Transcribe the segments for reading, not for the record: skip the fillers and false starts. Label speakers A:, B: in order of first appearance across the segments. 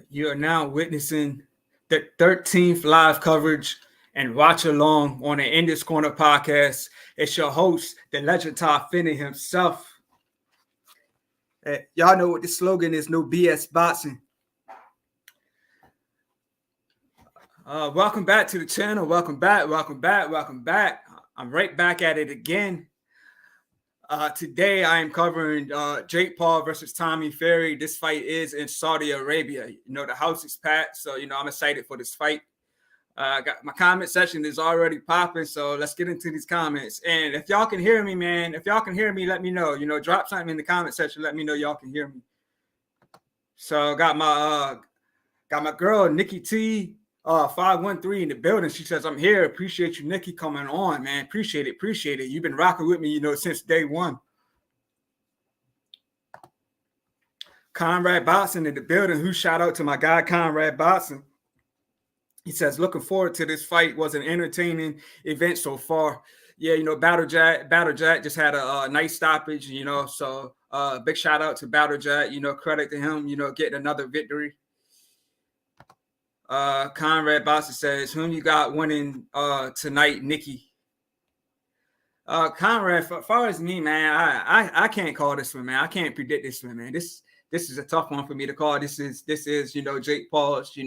A: You are now witnessing the 13th live coverage and watch along on the In This Corner podcast. It's your host, the legend Todd Finney himself. Y'all know what the slogan is, no BS boxing. Welcome back to the channel. Welcome back. I'm right back at it again. Today I am covering Jake Paul versus Tommy Fury. This fight is in Saudi Arabia. You know, the house is packed, so I'm excited for this fight. Got my comment section is already popping, so let's get into these comments. And if y'all can hear me, man, let me know. Drop something in the comment section. Let me know y'all can hear me. So got my girl Nikki T 513 in the building. She says, I'm here. Appreciate you, Nikki, coming on, man. Appreciate it. You've been rocking with me, since day one. Conrad Boxing in the building. Who shout out to my guy Conrad Boxing. He says, looking forward to this fight. Was an entertaining event so far. Yeah, Battle Jack just had a nice stoppage, so big shout out to Battle Jack, credit to him, getting another victory. Conrad Boxer says, whom you got winning tonight, Nikki? Conrad, as far as me, man, I can't call this one, man. I can't predict this one, man. This is a tough one for me to call. This is Jake Paul's,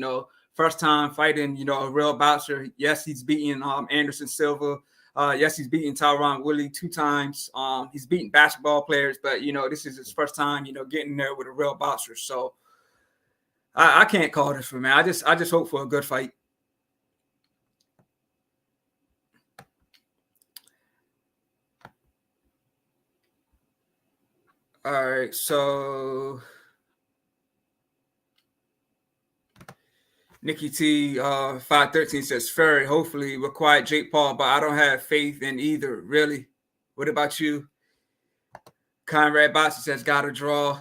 A: first time fighting, a real boxer. Yes, he's beaten Anderson Silva. Yes, he's beaten Tyron Woodley 2 times. He's beaten basketball players, but this is his first time, getting there with a real boxer. So I can't call this for man. I just hope for a good fight. All right, so Nikki T 513 says Fury hopefully will quiet Jake Paul, but I don't have faith in either. Really? What about you? Conrad Boxer says gotta draw.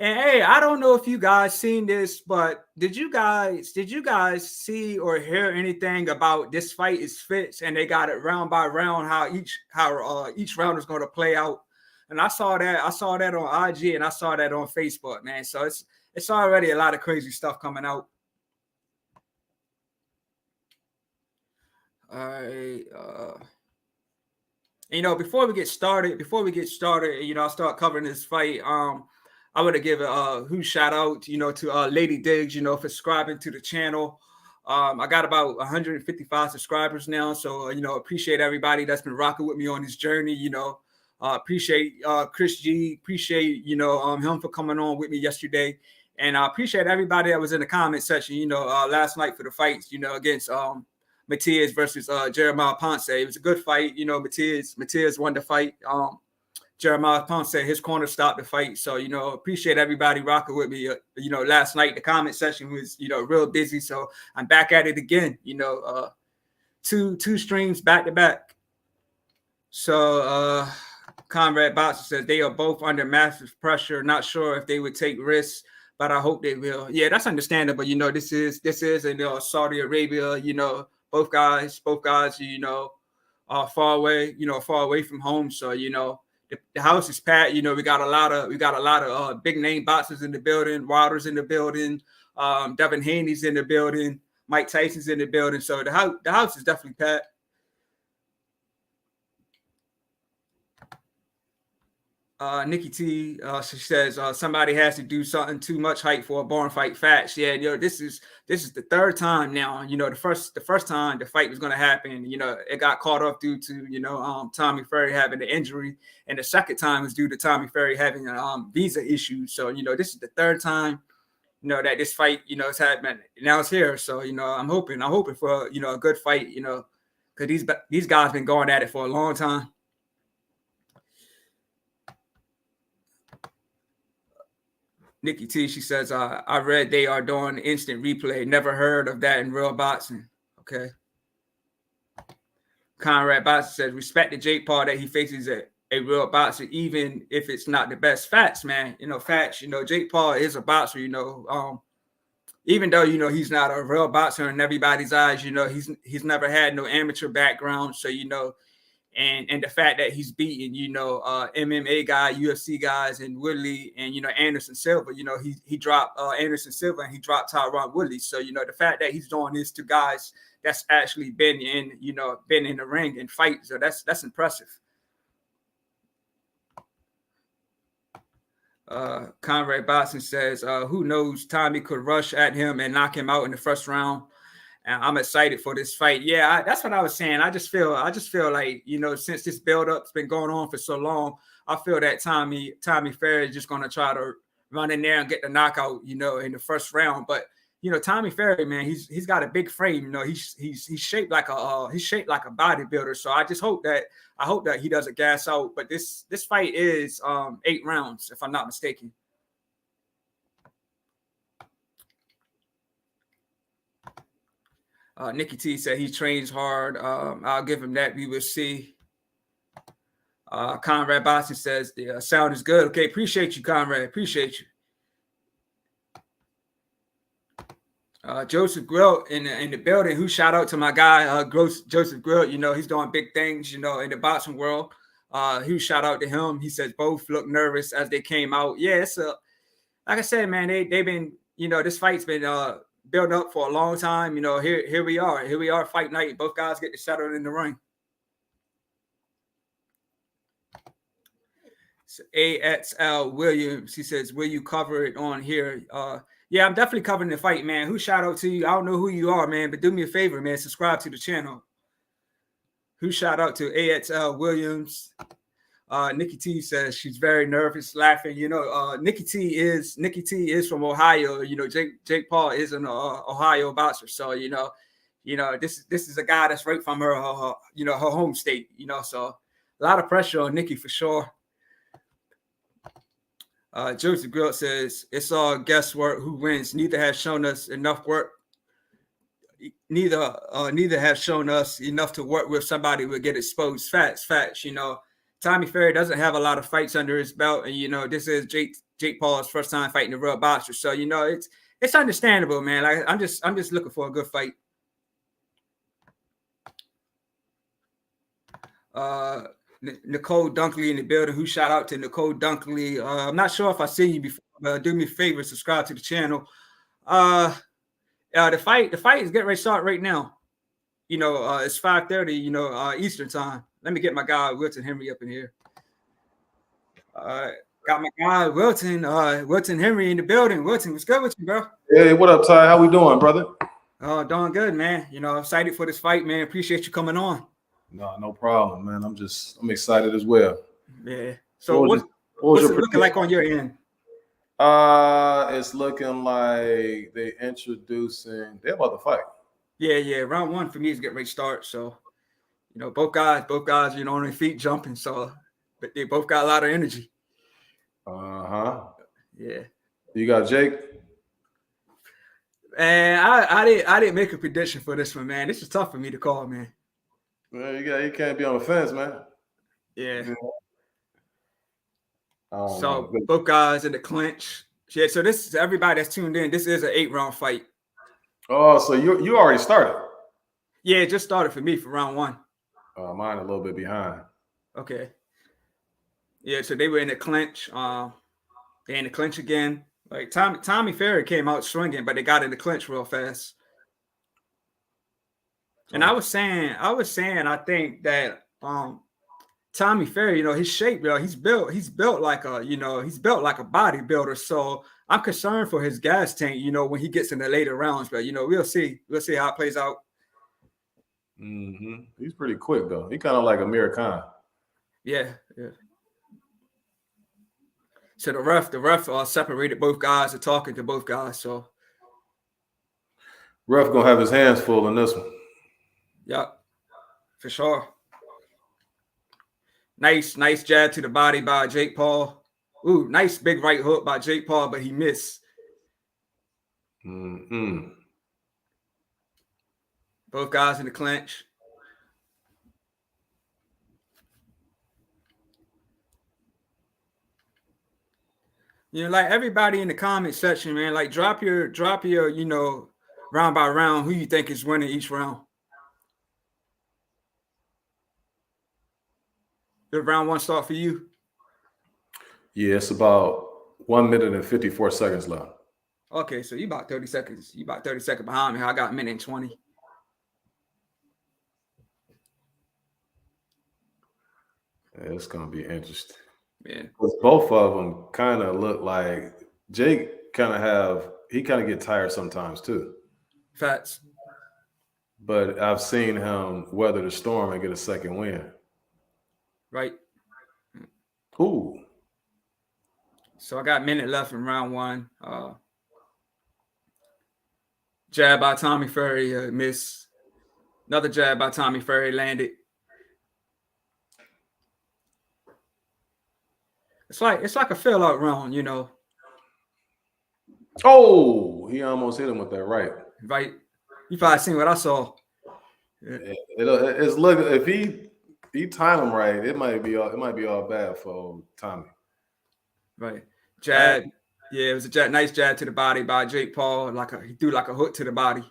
A: And hey, I don't know if you guys seen this, but did you guys see or hear anything about this fight is fixed and they got it round by round how each round is going to play out? And I saw that on IG and I saw that on Facebook, man. So it's already a lot of crazy stuff coming out. All right. Before we get started, I'll start covering this fight. I want to give a huge shout out, to Lady Diggs, for subscribing to the channel. I got about 155 subscribers now. So, appreciate everybody that's been rocking with me on this journey. Appreciate Chris G. Appreciate, him for coming on with me yesterday. And I appreciate everybody that was in the comment section, last night for the fights, against Matias versus Jeremiah Ponce. It was a good fight. Matias won the fight. Jeremiah Ponce said his corner stopped the fight. So, appreciate everybody rocking with me. Last night, the comment section was, real busy. So I'm back at it again, two streams back to back. So Conrad Boxer says they are both under massive pressure. Not sure if they would take risks, but I hope they will. Yeah, that's understandable. This is in Saudi Arabia, both guys, are far away from home. So, the house is packed. We got a lot of big name boxers in the building. Wilder's in the building. Devin Haney's in the building. Mike Tyson's in the building. So the house is definitely packed. Nikki T, she says somebody has to do something. Too much hype for a barn fight. Facts. Yeah, this is the third time now. The first time the fight was going to happen, it got caught up due to Tommy Fury having the injury, and the second time was due to Tommy Fury having visa issues. So this is the third time that this fight is happening. Now it's here. So I'm hoping for a good fight. Because these guys been going at it for a long time. Nikki T, she says, I read they are doing instant replay. Never heard of that in real boxing. Okay. Conrad Boxer says, respect to Jake Paul that he faces a real boxer, even if it's not the best. Facts, man. Facts. Jake Paul is a boxer, even though, he's not a real boxer in everybody's eyes, he's never had no amateur background. So, and the fact that he's beating, MMA guy, UFC guys, and Woodley, and Anderson Silva. He dropped Anderson Silva, and he dropped Tyron Woodley. So the fact that he's doing this to guys that's actually been in the ring and fight, so that's impressive. Conrad Boston says, who knows, Tommy could rush at him and knock him out in the first round. And I'm excited for this fight. Yeah, that's what I was saying. I just feel like, since this build-up's been going on for so long, I feel that Tommy Fury is just going to try to run in there and get the knockout, in the first round. But Tommy Fury, man, he's got a big frame. He's shaped like a bodybuilder. So I just hope that he doesn't gas out. But this fight is 8 rounds, if I'm not mistaken. Nikki T said he trains hard. I'll give him that. We will see. Conrad Boston says the sound is good. Okay, appreciate you, Conrad. Appreciate you. Joseph Grill in the building. Who shout out to my guy, Joseph Grill. He's doing big things, in the boxing world. Huge shout out to him. He says both look nervous as they came out. Yeah, it's like I said, man, they've been, this fight's been built up for a long time. Here we are, fight night. Both guys get to settle in the ring. So AXL Williams, he says, will you cover it on here? Yeah, I'm definitely covering the fight, man. Who shout out to you? I don't know who you are, man, but do me a favor, man. Subscribe to the channel. Who shout out to AXL Williams? Nikki T says she's very nervous, laughing. Nikki T is from Ohio. Jake Paul is an Ohio boxer, so this is a guy that's right from her home state. So a lot of pressure on Nikki for sure. Joseph Grill says it's all guesswork. Who wins? Neither has shown us enough work. Neither have shown us enough to work with. Somebody will get exposed. Facts. Tommy Fury doesn't have a lot of fights under his belt, and this is Jake Paul's first time fighting a real boxer. So it's understandable, man. Like I'm just looking for a good fight. Nicole Dunkley in the building. Who shout out to Nicole Dunkley? I'm not sure if I seen you before, but do me a favor, subscribe to the channel. The fight is getting ready to start right now. It's 5:30. Eastern time. Let me get my guy Wilton Henry up in here. Got my guy Wilton Henry in the building. Wilton, what's good with you, bro?
B: Hey, what up, Ty? How we doing, brother?
A: Doing good, man. Excited for this fight, man. Appreciate you coming on.
B: No problem, man. I'm excited as well.
A: Yeah. So what's it looking like on your end?
B: It's looking like they're about to fight.
A: Yeah. Round 1 for me is getting ready to start. So, both guys, on their feet jumping. So, but they both got a lot of energy. Yeah.
B: You got Jake?
A: And I didn't make a prediction for this one, man. This is tough for me to call, man.
B: Well, you can't be on the fence, man.
A: Yeah. So both guys in the clinch. Yeah. So this is everybody that's tuned in. This is an 8-round fight.
B: Oh, so you already started?
A: Yeah, it just started for me for round 1.
B: Mine a little bit behind.
A: Okay. Yeah. So they were in the clinch. They in the clinch again. Like Tommy Fury came out swinging, but they got in the clinch real fast. And I was saying, I think that Tommy Fury, his shape, he's built like a bodybuilder. So I'm concerned for his gas tank, when he gets in the later rounds. But we'll see how it plays out.
B: Mm-hmm. He's pretty quick though. He kind of like Amir Khan.
A: Yeah. So the ref separated both guys and talking to both guys. So
B: ref gonna have his hands full in this one.
A: Yep, for sure. Nice jab to the body by Jake Paul. Ooh, nice big right hook by Jake Paul, but he missed. Both guys in the clinch. Like everybody in the comment section, man, like drop your, round by round, who you think is winning each round. Did round one start for you?
B: Yeah, it's about 1 minute and 54 seconds left.
A: Okay, so you about 30 seconds. You about 30 seconds behind me. I got a minute and 20.
B: Yeah, it's gonna be interesting.
A: Yeah.
B: Because both of them kind of look like Jake kind of get tired sometimes too.
A: Facts.
B: But I've seen him weather the storm and get a second win.
A: Right.
B: Ooh.
A: So I got a minute left in round one. Jab by Tommy Fury, miss. Another jab by Tommy Fury landed. It's like a fill out round, you know.
B: Oh, he almost hit him with that right.
A: Right. You probably seen what I saw.
B: Yeah. It's look if he time him right, it might be all bad for Tommy.
A: Right. Jab. Yeah, it was a nice jab to the body by Jake Paul. He threw like a hook to the body,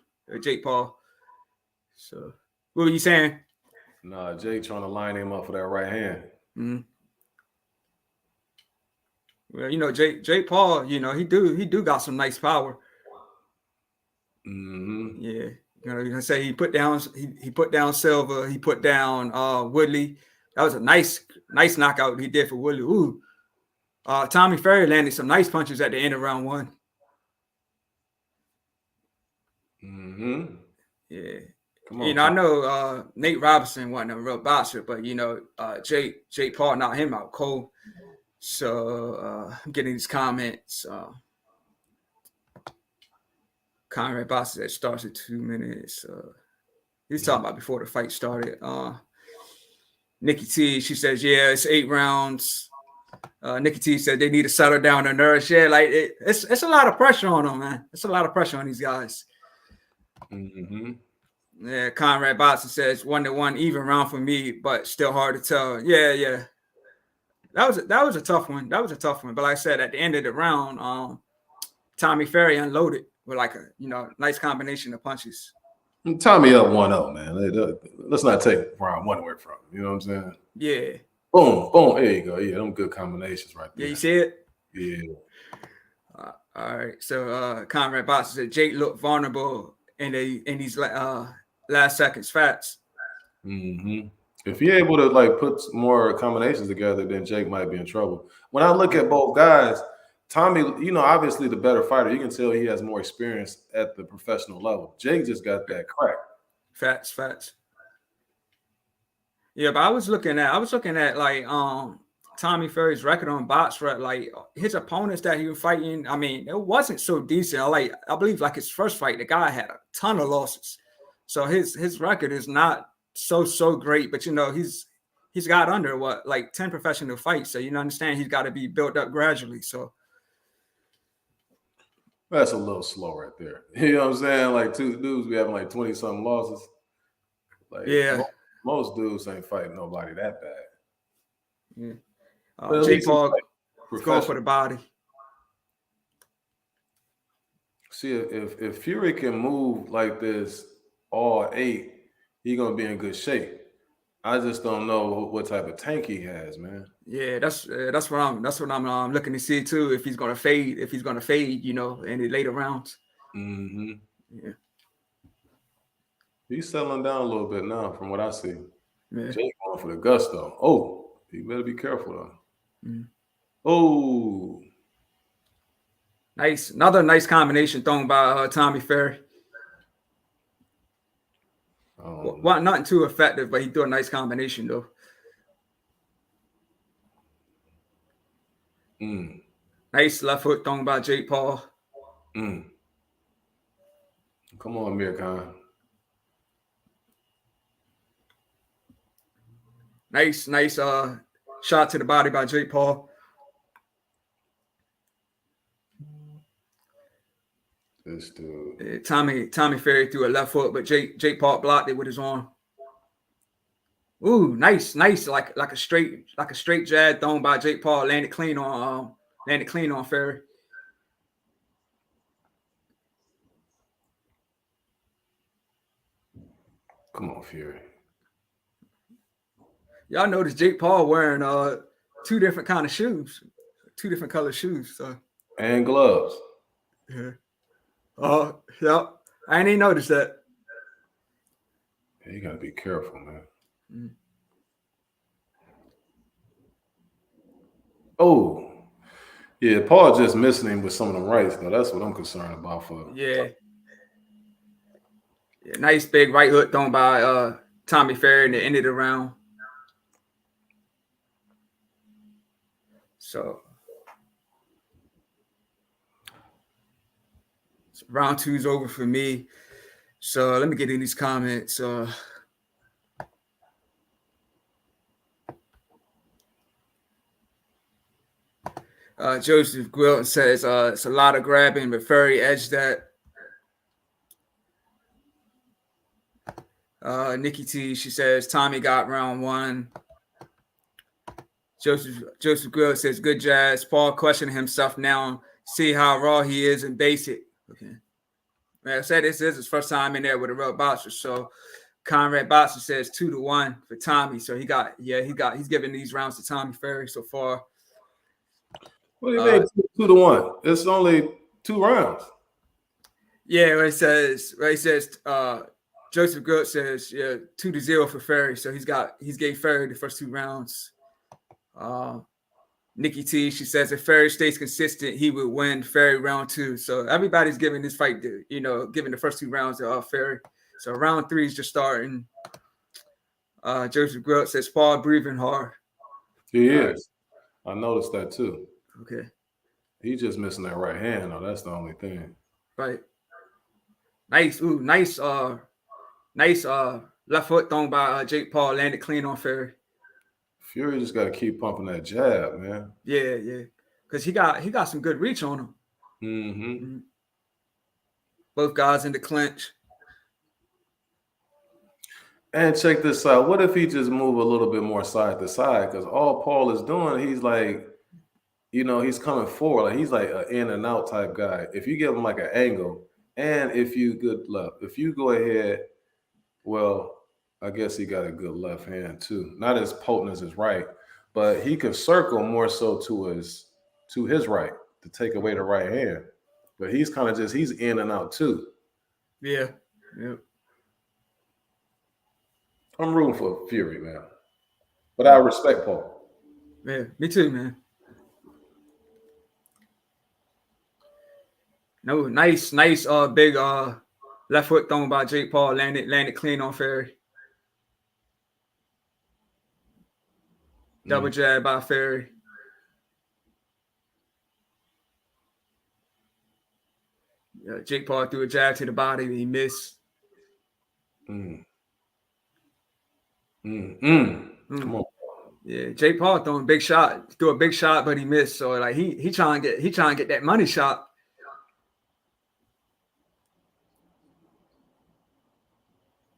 A: Jake Paul. So what were you saying?
B: Nah, Jake trying to line him up for that right hand.
A: Mm-hmm. Well, you know, Jake Paul, you know, he do got some nice power.
B: Mm-hmm.
A: Yeah. You know, you can say he put down Silva, he put down Woodley. That was a nice knockout he did for Woodley. Ooh. Tommy Fury landed some nice punches at the end of round one.
B: Mm-hmm.
A: Yeah.
B: Come on,
A: You know, I know Nate Robinson wasn't a real boxer, but you know, Jake Paul knocked him out cold. So I'm getting these comments. Conrad Boxer that starts at 2 minutes. He's talking about before the fight started. Nikki T, she says, yeah, it's 8 rounds. Nikki T said they need to settle down their nerves. Yeah, like it's a lot of pressure on them, man. It's a lot of pressure on these guys.
B: Mm-hmm.
A: Yeah, Conrad Boxer says 1-1 even round for me, but still hard to tell. Yeah. That was a tough one. But like I said, at the end of the round, Tommy Fury unloaded with like a nice combination of punches.
B: Tommy up 1-0, man. Let's not take round one away from him. You know what I'm saying?
A: Yeah.
B: Boom, boom. There you go. Yeah, them good combinations right there.
A: Yeah, you see it?
B: Yeah.
A: All right. So Conrad Boxer said Jake looked vulnerable in these last seconds. Facts.
B: Mm-hmm. If you're able to like put more combinations together, then Jake might be in trouble. When I look at both guys, Tommy, you know, obviously the better fighter. You can tell he has more experience at the professional level. Jake just got that crack.
A: Facts. Yeah, but I was looking at like Tommy Fury's record on BoxRec, like his opponents that he was fighting. I mean, it wasn't so decent. I believe like his first fight, the guy had a ton of losses, so his record is not so great. But you know, he's got under like 10 professional fights, so you understand he's got to be built up gradually. So
B: That's a little slow right there. You know what I'm saying? Like two dudes be having like 20-something losses. Like
A: yeah,
B: most dudes ain't fighting nobody that bad.
A: yeah.
B: But at
A: Jake
B: least
A: Paul
B: is
A: going for the body.
B: See, if Fury can move like this all 8, he gonna be in good shape. I just don't know what type of tank he has, man.
A: Yeah, that's what I'm looking to see too. If he's gonna fade, you know, in the later rounds.
B: Mm-hmm.
A: Yeah,
B: He's settling down a little bit now, from what I see.
A: yeah.
B: Jake going for the gusto. Oh, you better be careful though.
A: Mm.
B: Oh,
A: Another nice combination thrown by Tommy Fury. Well, nothing too effective, but he threw a nice combination though. Nice left hook thrown by Jake Paul.
B: Come on, Amir Khan.
A: Nice shot to the body by Jake Paul.
B: This dude.
A: Tommy Fury threw a left hook, but Jake Paul blocked it with his arm. Ooh, nice, like a straight jab thrown by Jake Paul, landed clean on Fury.
B: Come on, Fury.
A: Y'all notice Jake Paul wearing 2 different kind of shoes, 2 different color shoes. So
B: And gloves.
A: yeah. Oh, yep. I ain't even noticed that.
B: Yeah, you gotta be careful, man.
A: Mm.
B: Oh, yeah, Paul just missing him with some of them rights, though. That's what I'm concerned about for.
A: Yeah. Yeah, nice big right hook thrown by Tommy Fury in the end of the round. So round 2's over for me. So let me get in these comments. Joseph Gwilton says it's a lot of grabbing, but Fury edged that. Nikki T, she says Tommy got round 1. Joseph Grill says good jazz. Paul questioning himself now. See how raw he is in basic. Okay. Like I said, this is his first time in there with a real boxer. So Conrad Boxer says 2-1 for Tommy. So he's giving these rounds to Tommy Fury so far.
B: What do you mean 2-1? It's only 2 rounds.
A: Yeah, he says Joseph Grill says 2-0 for Fury. So he's gave Fury the first 2 rounds. Nikki T, she says if Fury stays consistent, he would win Fury round 2. So everybody's giving this fight, giving the first 2 rounds to Fury. So round 3 is just starting. Joseph Grill says Paul breathing hard.
B: He is. I noticed that too.
A: Okay.
B: He's just missing that right hand, though. That's the only thing.
A: Right. Nice. Ooh, nice left foot thrown by Jake Paul, landed clean on Fury.
B: Fury just got to keep pumping that jab, man.
A: Yeah. Because he got some good reach on him.
B: Mm-hmm.
A: Both guys in the clinch.
B: And check this out. What if he just move a little bit more side to side? Because all Paul is doing, he's like, he's coming forward. Like he's like an in and out type guy. If you give him like an angle, and if you go ahead, well, I guess he got a good left hand too. Not as potent as his right, but he can circle more so to his right to take away the right hand. But he's kind of he's in and out too.
A: Yeah.
B: I'm rooting for Fury, man. But I respect Paul.
A: Yeah, me too, man. No, nice, big left foot thrown by Jake Paul, landed clean on Fury. Double jab by Fury. Jake Paul threw a jab to the body, and he missed.
B: Come on.
A: Yeah, Jake Paul threw a big shot, but he missed. So like he trying to get that money shot.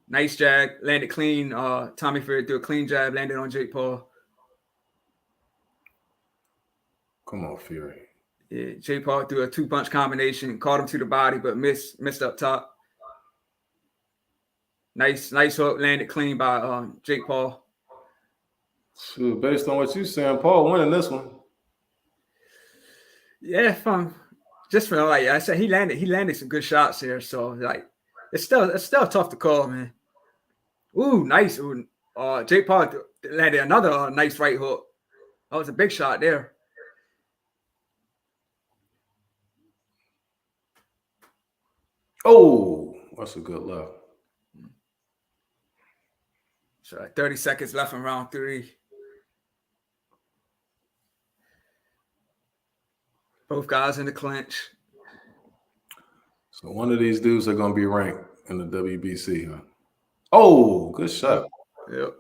A: Nice jab, landed clean. Tommy Fury threw a clean jab, landed on Jake Paul.
B: Come on, Fury.
A: Yeah, Jake Paul threw a 2-punch combination, caught him to the body, but missed up top. Nice hook, landed clean by Jake Paul.
B: So based on what you're saying, Paul winning this one.
A: Yeah, just from like I said, he landed some good shots here. So like it's still tough to call, man. Ooh, nice. Ooh, Jake Paul landed another nice right hook. That was a big shot there.
B: Oh, that's a good left.
A: So 30 seconds left in round 3. Both guys in the clinch.
B: So one of these dudes are going to be ranked in the WBC, huh? Oh, good shot.
A: Yep.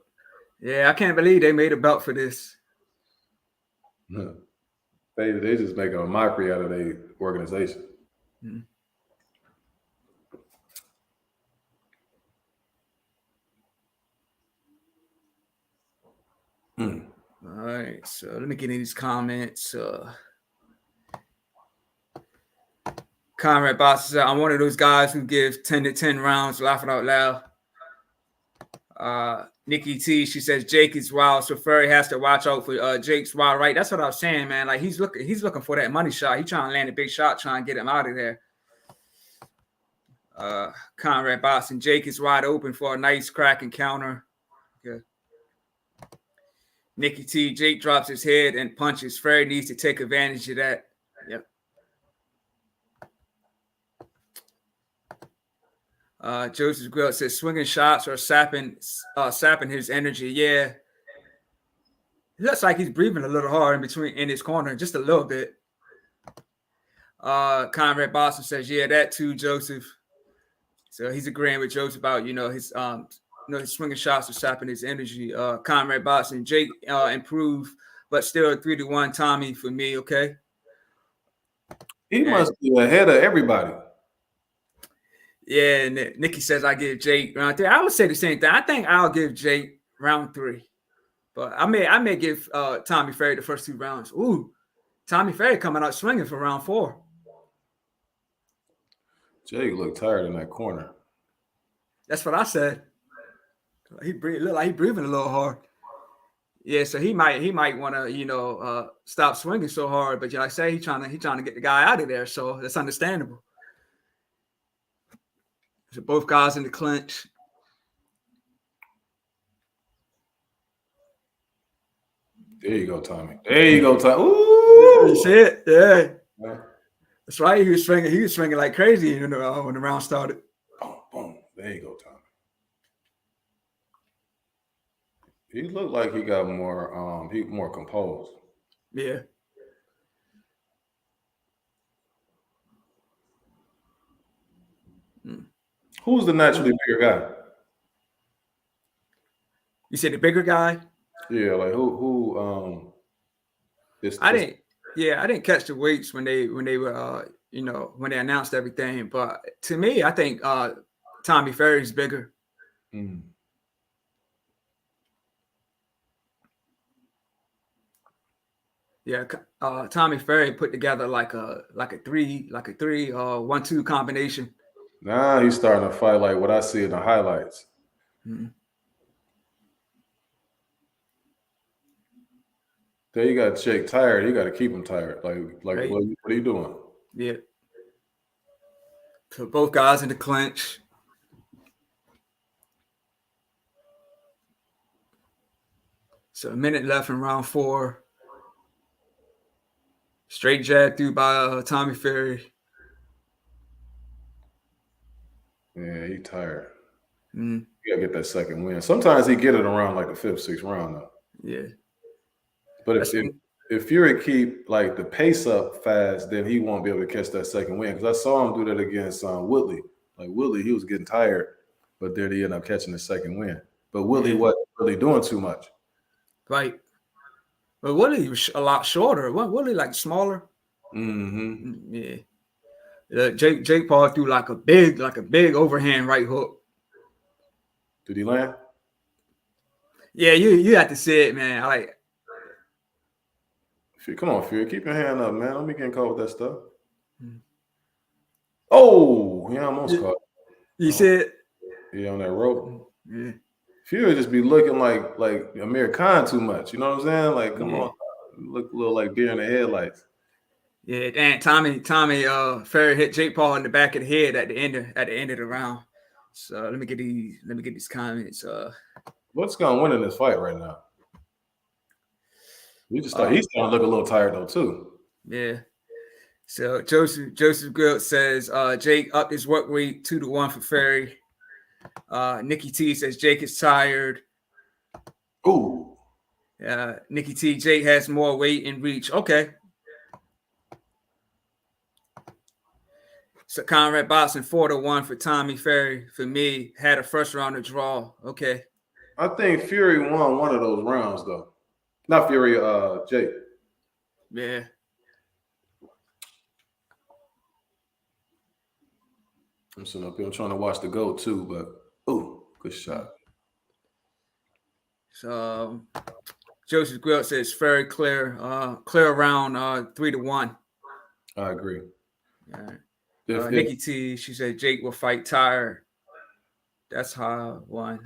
A: Yeah, I can't believe they made a belt for this.
B: They just make a mockery out of their organization.
A: All right, so let me get in these comments. Conrad Boss said, I'm one of those guys who gives 10 to 10 rounds laughing out loud. Nikki T, she says Jake is wild, so Fury has to watch out for Jake's wild right. That's what I was saying, man. Like he's looking for that money shot. He's trying to land a big shot, trying to get him out of there. Conrad Boston, Jake is wide open for a nice crack encounter. Okay. Nikki T, Jake drops his head and punches. Fury needs to take advantage of that. Yep. Joseph Grill says swinging shots or sapping his energy. Yeah. It looks like he's breathing a little hard in his corner, just a little bit. Conrad Boston says, yeah, that too, Joseph. So he's agreeing with Joseph about, his his swinging shots are sapping his energy. Conrad Boston, Jake improved, but still 3-1 Tommy for me, okay?
B: He must be ahead of everybody.
A: Yeah, and Nikki says I give Jake round 3. I would say the same thing. I think I'll give Jake round 3. But I may give Tommy Fury the first 2 rounds. Ooh, Tommy Fury coming out swinging for round 4.
B: Jake looked tired in that corner.
A: That's what I said. He looked like he breathing a little hard. Yeah, so he might want to stop swinging so hard. But like I say, he's trying to get the guy out of there. So that's understandable. So both guys in the clinch.
B: There you go, Tommy. There you go, Tommy. Ooh,
A: you see it? Yeah. That's right. He was swinging like crazy, when the round started.
B: Boom, boom. There you go, Tommy. He looked like he got more composed.
A: Yeah.
B: Who's the naturally bigger guy?
A: You said the bigger guy?
B: Yeah, like who
A: I didn't catch the weights when they were when they announced everything, but to me, I think Tommy Fury's bigger.
B: Mm.
A: Yeah, Tommy Fury put together like a 3-1-2 combination.
B: Now he's starting to fight like what I see in the highlights.
A: Mm-hmm.
B: There you got Jake tired. You got to keep him tired. Like right. What are you doing?
A: Yeah. So both guys in the clinch. So a minute left in round 4. Straight jab through by Tommy Fury.
B: Yeah, he tired.
A: Mm-hmm.
B: You gotta get that second win. Sometimes he get it around like the 5th, 6th round though.
A: Yeah.
B: But if Fury keep like the pace up fast, then he won't be able to catch that second win. Because I saw him do that against Woodley. Like Woodley, he was getting tired, but then he ended up catching the second win. But Woodley wasn't really doing too much.
A: Right. But Woodley was a lot shorter. Woodley like smaller.
B: Mm-hmm.
A: Yeah. Jake Paul threw like a big overhand right hook.
B: Did he land?
A: Yeah, you have to see it, man.
B: Come on, Fury. Keep your hand up, man. Don't be getting caught with that stuff.
A: Mm-hmm.
B: Oh, he almost caught.
A: You see it?
B: Yeah, on that rope.
A: Yeah.
B: Fury just be looking like Amir Khan too much. You know what I'm saying? Like, come on. Look a little like deer in the headlights.
A: Yeah, and Tommy Fury hit Jake Paul in the back of the head at the end of the round. So let me get these comments.
B: What's gonna win in this fight right now? He's starting to look a little tired though too.
A: Yeah. So Joseph Grill says Jake upped his work rate 2-1 for Fury. Nikki T says Jake is tired.
B: Ooh.
A: Nikki T, Jake has more weight and reach. Okay. So Conrad Boston 4-1 for Tommy Fury. For me, had a first round to draw. Okay.
B: I think Fury won one of those rounds though. Not Fury, Jake.
A: Yeah.
B: I'm sitting up here. I'm trying to watch the GOAT too, but good shot.
A: So Joseph Grill says very clear around 3-1.
B: I agree.
A: All right. Nikki T, she said Jake will fight tired. That's how I won.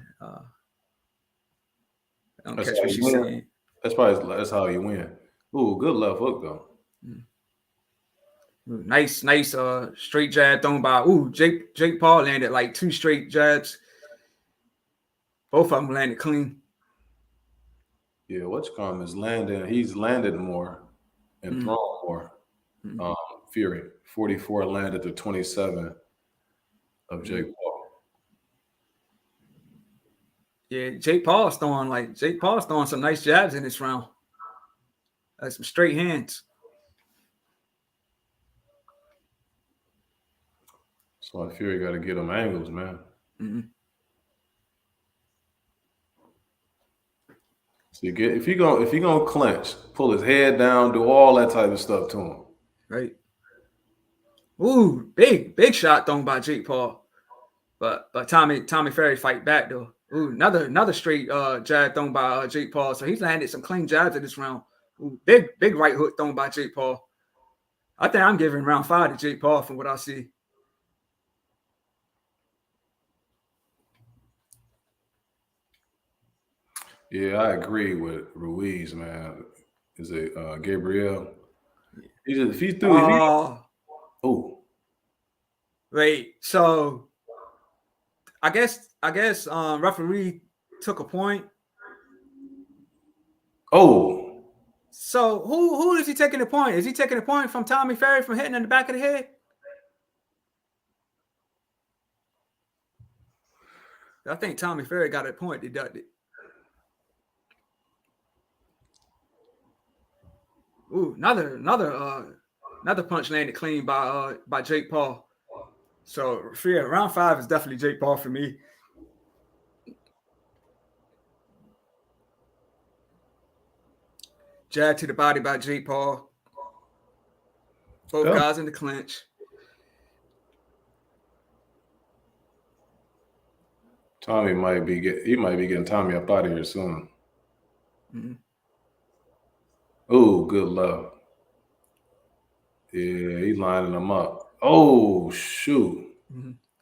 A: I don't
B: That's
A: catch
B: how
A: what
B: you
A: she's
B: win.
A: saying.
B: That's how you win. Ooh, good left hook though.
A: Nice straight jab thrown by Jake Paul landed like 2 straight jabs. Both of them landed clean.
B: Yeah, is landing. He's landed more and thrown more. Fury 44 landed to 27 of Jake Paul.
A: Yeah, Jake Paul's throwing some nice jabs in this round. Like some straight hands.
B: So Fury got to get him angles, man. So if he gonna clinch, pull his head down, do all that type of stuff to him.
A: Right. Ooh, big shot thrown by Jake Paul. But Tommy Fury fight back though. Ooh, another straight jab thrown by Jake Paul. So he's landed some clean jabs in this round. Ooh, big right hook thrown by Jake Paul. I think I'm giving round 5 to Jake Paul from what I see.
B: Yeah, I agree with Ruiz, man. Is it Gabriel? If he threw,
A: wait. So I guess referee took a point.
B: Oh.
A: So who is he taking the point? Is he taking the point from Tommy Fury from hitting in the back of the head? I think Tommy Fury got a point deducted. Ooh, another punch landed clean by Jake Paul. So yeah, round 5 is definitely Jake Paul for me. Jab to the body by Jake Paul. Both guys in the clinch.
B: Tommy might be getting Tommy up out of here soon. Oh, good love. Yeah, he's lining them up. Oh, shoot.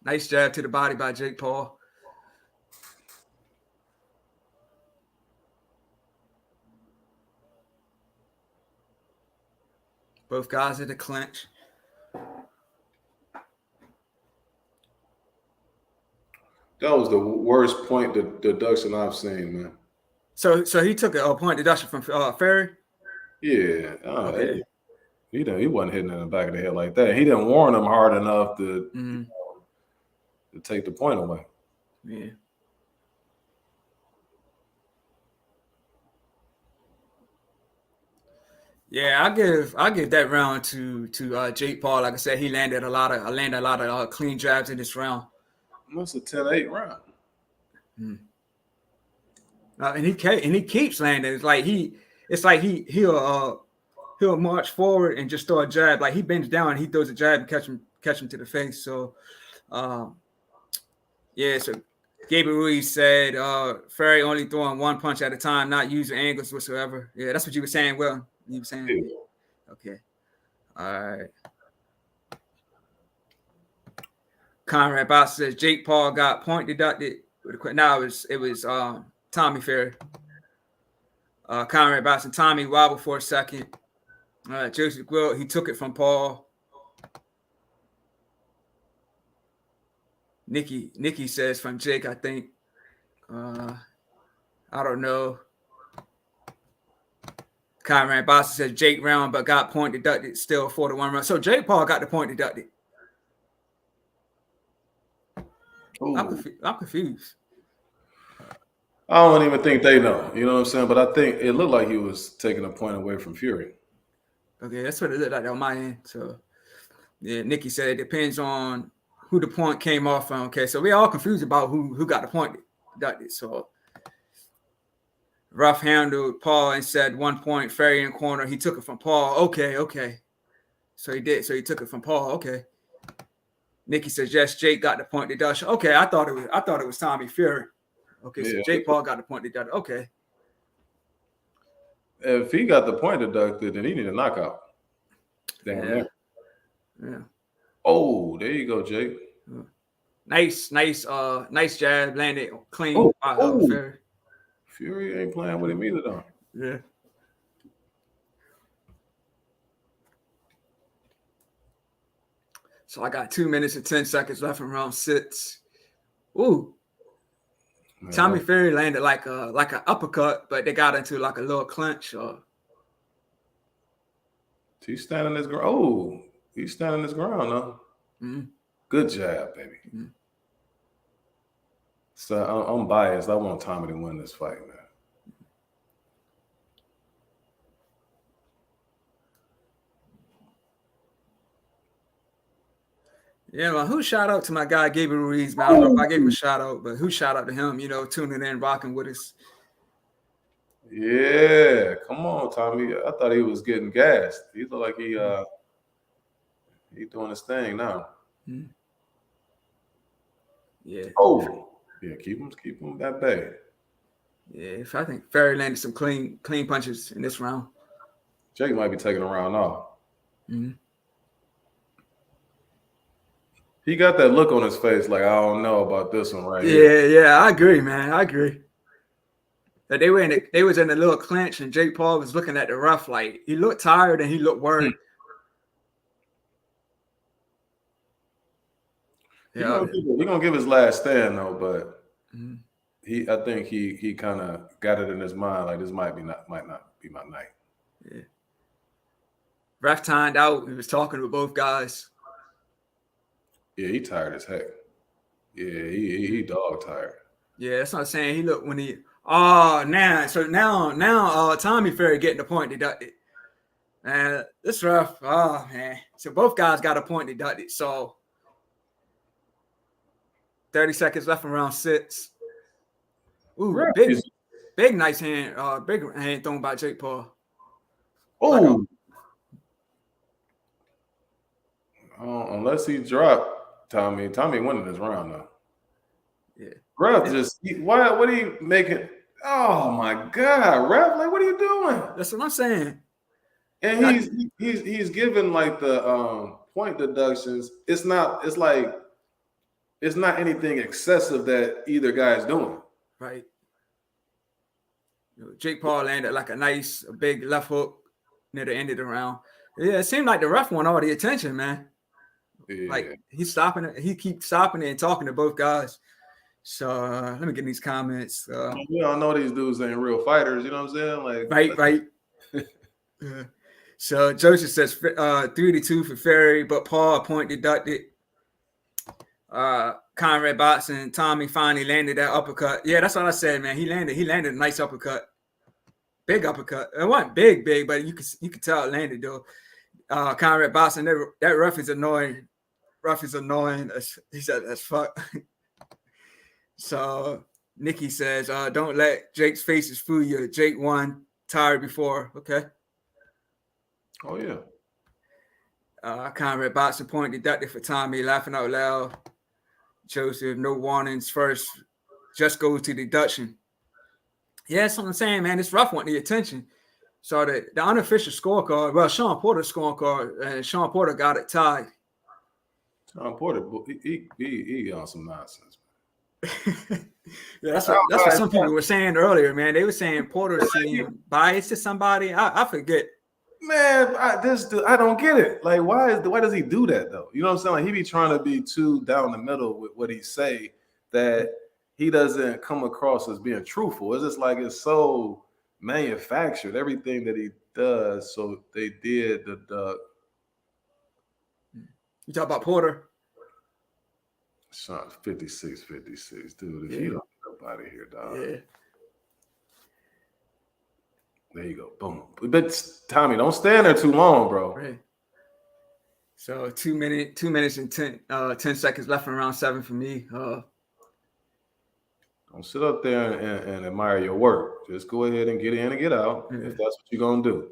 A: Nice jab to the body by Jake Paul. Both guys in the clinch.
B: That was the worst point deduction I've seen, man.
A: So he took a point deduction from Fury?
B: Yeah.
A: Okay.
B: He wasn't hitting in the back of the head like that. He didn't warn him hard enough to take the point away.
A: Yeah. Yeah, I give that round to Jake Paul. Like I said, he landed a lot of clean jabs in this round.
B: That's a 10-8 round.
A: And he keeps landing. He'll march forward and just throw a jab. Like he bends down and he throws a jab and catch him to the face. So, yeah. So Gabriel Ruiz said Fury only throwing one punch at a time, not using angles whatsoever. Yeah, that's what you were saying. Well, you were saying. Yeah. Okay. All right. Conrad Boss says Jake Paul got point deducted. Now it was Tommy Fury. Conrad Boss and Tommy wobbled for a second. Joseph Gwilt, he took it from Paul. Nikki says from Jake, I think. I don't know. Conrad Boss says Jake round, but got point deducted still 4-1 round. So Jake Paul got the point deducted. I'm confused.
B: I don't even think they know. You know what I'm saying? But I think it looked like he was taking a point away from Fury.
A: Okay, that's what it looked like on my end. So, yeah, Nikki said it depends on who the point came off from. Okay, so we're all confused about who got the point deducted. So, Ruff handled Paul and said 1 point, Fury in corner. He took it from Paul. Okay. So he did. So he took it from Paul. Okay. Nikki says yes. Jake got the point deduction. Okay, I thought it was Tommy Fury. Okay, so Jake Paul got the point deduction. Okay.
B: If he got the point deducted, then he need a knockout. Damn.
A: Yeah.
B: Oh, there you go, Jake.
A: Nice jab landed clean. Fury.
B: Fury ain't playing with him either, though.
A: Yeah. So I got 2 minutes and 10 seconds left in round 6. Ooh. Man, Tommy Fury landed like an uppercut, but they got into like a little clinch.
B: He's standing his ground. Oh, he's standing his ground, though. Mm-hmm. Good jab, baby. Mm-hmm. So I'm biased. I want Tommy to win this fight, man.
A: Yeah, well, who shout out to my guy Gabriel Ruiz, man? I don't know if I gave him a shout out, but who shout out to him, tuning in, rocking with us.
B: Yeah, come on, Tommy. I thought he was getting gassed. He looked like he doing his thing now. Mm-hmm. Yeah. Oh, yeah, keep him at bay.
A: Yeah, I think Fury landed some clean punches in this round.
B: Jake might be taking a round off. Mm-hmm. He got that look on his face like, I don't know about this one right here.
A: Yeah, I agree, man. I agree. That they was in a little clinch, and Jake Paul was looking at the ref like he looked tired and he looked worried.
B: He's gonna give his last stand though, but I think he kind of got it in his mind like this might not be my night.
A: Yeah. Ref timed out. He was talking with both guys.
B: Yeah, he tired as heck. Yeah, he dog tired.
A: Yeah, that's what I'm saying. He looked when he now Tommy Fury getting the point deducted. And this ref, oh man. So both guys got a point deducted. So 30 seconds left in round 6. Ooh, big nice hand, big hand thrown by Jake Paul.
B: Oh. Unless he dropped Tommy winning this round though. Yeah. Ref what are you making? Oh my God, ref! Like, what are you doing?
A: That's what I'm saying.
B: And he's giving like the point deductions. It's not anything excessive that either guy is doing.
A: Right. Jake Paul landed like a big left hook near the end of the round. Yeah, it seemed like the ref won all the attention, man. Yeah. Like he's stopping it. He keeps stopping it and talking to both guys. So let me get these comments.
B: We all know these dudes ain't real fighters. You know what I'm saying? Like
A: right. So Joseph says 3-2 for Fury, but Paul point deducted. Conrad Boxing, Tommy finally landed that uppercut. Yeah, that's what I said, man. He landed a nice uppercut. Big uppercut. It wasn't big, but you could tell it landed though. Conrad Boxing, that ref is annoying. He said that's fuck. So Nikki says, don't let Jake's faces fool you. Jake won tired before. Okay.
B: Oh yeah.
A: Conrad Boxing point deducted for Tommy, laughing out loud. Joseph, no warnings first, just goes to deduction. Yeah, that's what I'm saying, man. This rough want the attention. So the unofficial scorecard, well, Sean Porter's scorecard, and Sean Porter got it tied.
B: Sean Porter, he on some nonsense.
A: Yeah, that's what some people were saying earlier, man. They were saying Porter seemed biased to somebody. I forget.
B: Man, I don't get it. Like, why does he do that though? You know what I'm saying? Like, he be trying to be too down the middle with what he say that he doesn't come across as being truthful. It's just like it's so manufactured, everything that he does. So they did the
A: You talk about Porter?
B: Son, 56, dude. If you don't get up out of here, dog. Yeah. There you go. Boom. But Tommy, don't stand there too long, bro.
A: Right. So 2 minutes and 10 seconds left in round 7 for me.
B: Don't sit up there and admire your work. Just go ahead and get in and get out if that's what you're gonna do.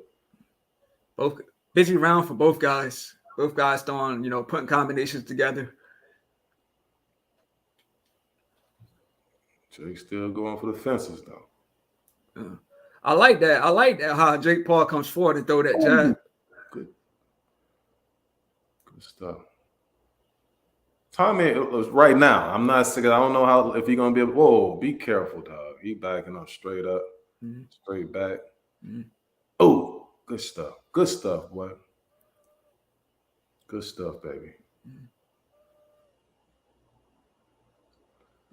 A: Both busy round for both guys. Both guys throwing, putting combinations together.
B: Jake's still going for the fences though.
A: I like that. How Jake Paul comes forward and throw that jab.
B: Good stuff. Tommy, it was right now. I'm not sick. I don't know how if he's gonna be able. Whoa, be careful, dog. He backing up straight up, straight back. Oh, good stuff. Good stuff, boy. Good stuff, baby.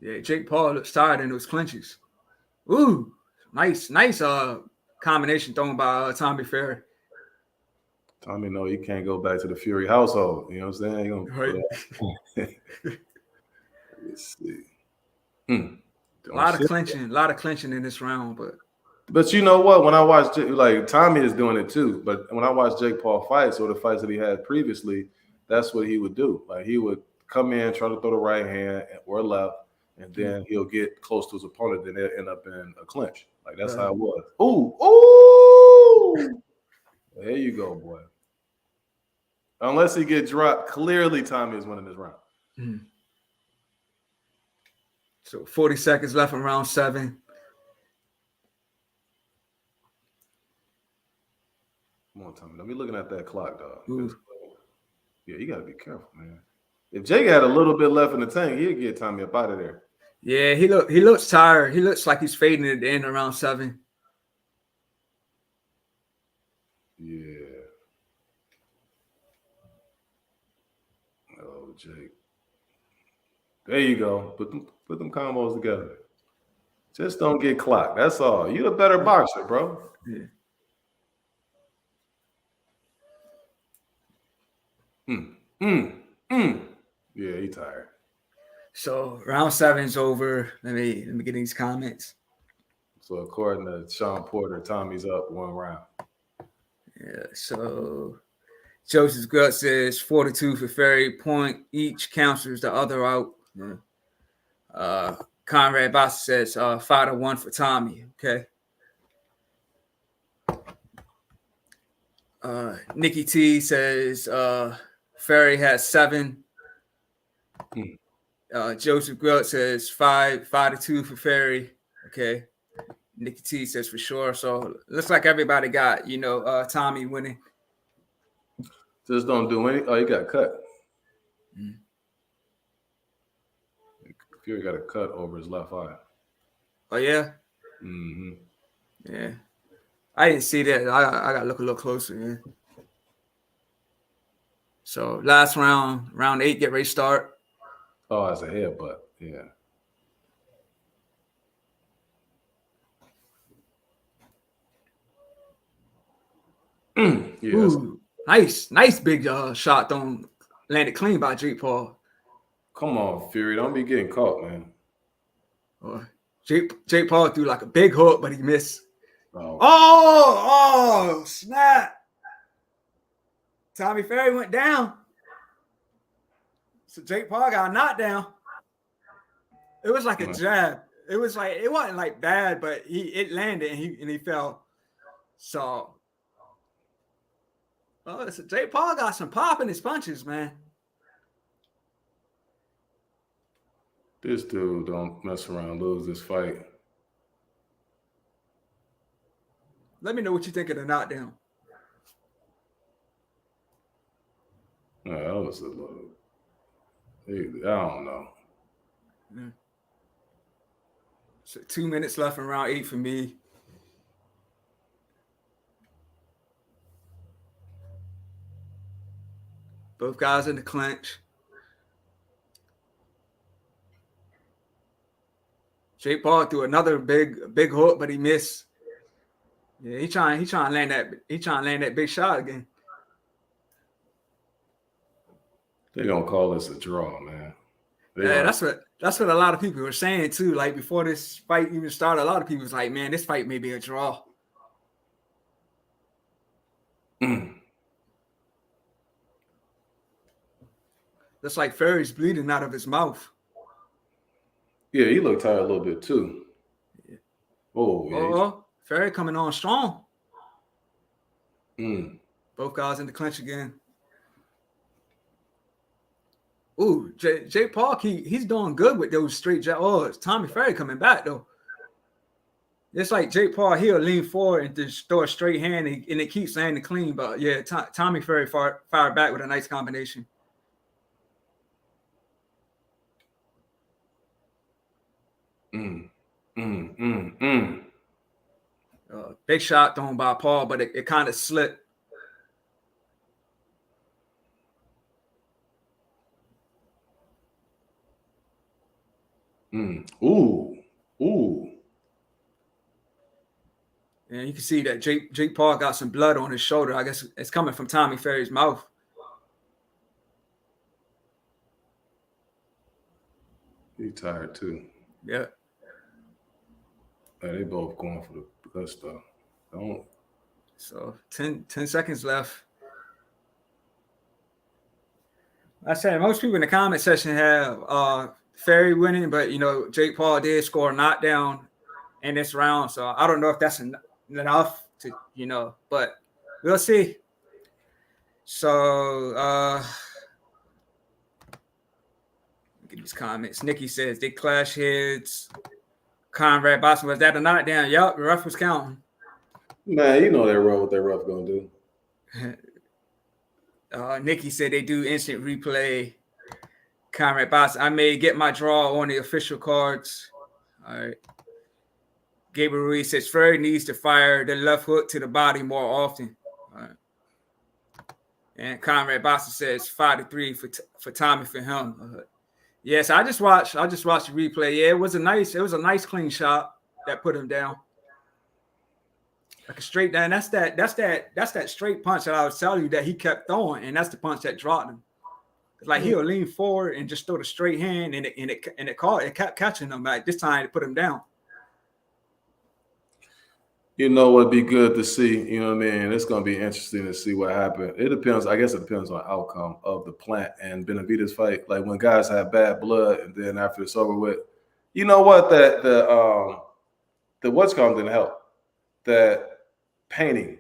A: Yeah, Jake Paul looks tired in those clinches. Ooh, nice combination thrown by Tommy Fury.
B: Tommy know he can't go back to the Fury household. You know what I'm saying? He gonna
A: Right.
B: Let's see.
A: A lot of clinching in this round,
B: but you know what? When I watch like Tommy is doing it too, but when I watch Jake Paul fights or the fights that he had previously, that's what he would do. Like he would come in, try to throw the right hand or left, and then he'll get close to his opponent, then they'll end up in a clinch. Like that's how it was. Ooh. There you go, boy. Unless he get dropped, clearly Tommy is winning this round.
A: So 40 seconds left in round 7.
B: Come on, Tommy. Don't be looking at that clock, dog. Yeah, you got to be careful, man. If Jake had a little bit left in the tank, he'd get Tommy up out of there.
A: Yeah, he looks tired. He looks like he's fading at the end of round 7.
B: Yeah. Oh, Jake. There you go. Put them combos together. Just don't get clocked. That's all. You a better boxer, bro.
A: Yeah.
B: Yeah, he tired.
A: So round 7's over. Let me get these comments.
B: So according to Sean Porter, Tommy's up 1 round.
A: Yeah. So Joseph Gut says 42 for Fury, point each counters the other out. Yeah. Conrad Boss says 5-1 for Tommy. Okay. Nikki T says Fury has 7. Joseph Grutt says 5-2 for Fury. Okay. Nikki T says for sure. So looks like everybody got, Tommy winning.
B: Just don't do any. Oh, you got cut. Fury got a cut over his left eye.
A: Oh yeah. Yeah. I didn't see that. I got to look a little closer. Man. So last round 8, get ready to start.
B: Oh, that's a headbutt. Yeah.
A: Ooh, nice big shot thrown, landed clean by Jake Paul.
B: Come on, Fury, don't be getting caught, man.
A: Jake Paul threw like a big hook, but he missed. Oh, snap. Tommy Fury went down. So Jake Paul got knocked down. It was like a jab. It wasn't like bad, but it landed and he fell. So Jake Paul got some pop in his punches, man.
B: This dude don't mess around, lose this fight.
A: Let me know what you think of the knockdown.
B: No, that was a little. I don't know.
A: Yeah. So 2 minutes left in round 8 for me. Both guys in the clinch. Jake Paul threw another big hook, but he missed. Yeah, he trying to land that big shot again.
B: They're gonna call this a draw, man.
A: That's what a lot of people were saying too. Like before this fight even started, a lot of people was like, "Man, this fight may be a draw." Looks like Fury's bleeding out of his mouth.
B: Yeah, he looked tired a little bit too. Yeah. Oh, yeah.
A: Fury coming on strong.
B: Both
A: guys in the clinch again. Ooh, Jake Paul, he's doing good with those straight jabs. Oh, it's Tommy Fury coming back though. It's like Jake Paul, he'll lean forward and just throw a straight hand and it keeps landing clean. But yeah, Tommy Fury fired back with a nice combination. Big shot thrown by Paul, but it kind of slipped.
B: Ooh.
A: And you can see that Jake Paul got some blood on his shoulder. I guess it's coming from Tommy Fury's mouth.
B: He tired too.
A: Yeah.
B: They both going for the good stuff. Don't.
A: So 10 seconds left. I said most people in the comment section have Fury winning, but Jake Paul did score a knockdown in this round, so I don't know if that's enough to but we'll see. So look at these comments. Nikki says they clash heads. Conrad Boston, was that a knockdown? Yup, the ref was counting.
B: Man, you know they're wrong what their ref gonna do.
A: Nikki said they do instant replay. Conrad Boston, I may get my draw on the official cards. All right. Gabriel Ruiz says Fury needs to fire the left hook to the body more often. All right. And Conrad Boston says 5-3 for Tommy for him. Yes, I just watched the replay. Yeah, it was a nice clean shot that put him down. Like a straight down. That's that straight punch that I was telling you that he kept throwing, and that's the punch that dropped him. It's like he'll lean forward and just throw the straight hand, and it kept catching him. Like this time, it put him down.
B: You know what'd be good to see, you know what I mean? It's gonna be interesting to see what happened. It depends, I guess it depends on the outcome of the Plant and Benavidez fight. Like when guys have bad blood and then after it's over with, you know what? The what's called didn't help. That painting,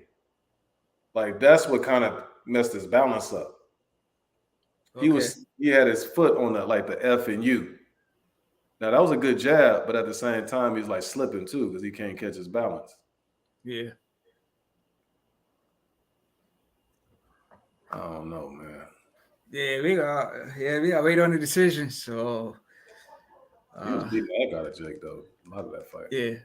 B: like that's what kind of messed his balance up. Okay. He had his foot on the F and U. Now that was a good jab, but at the same time he's like slipping too because he can't catch his balance.
A: Yeah.
B: I don't know, man.
A: Yeah, we got wait on the decision. So
B: he was beating the heck out of Jake though. A lot of that fight.
A: Yeah.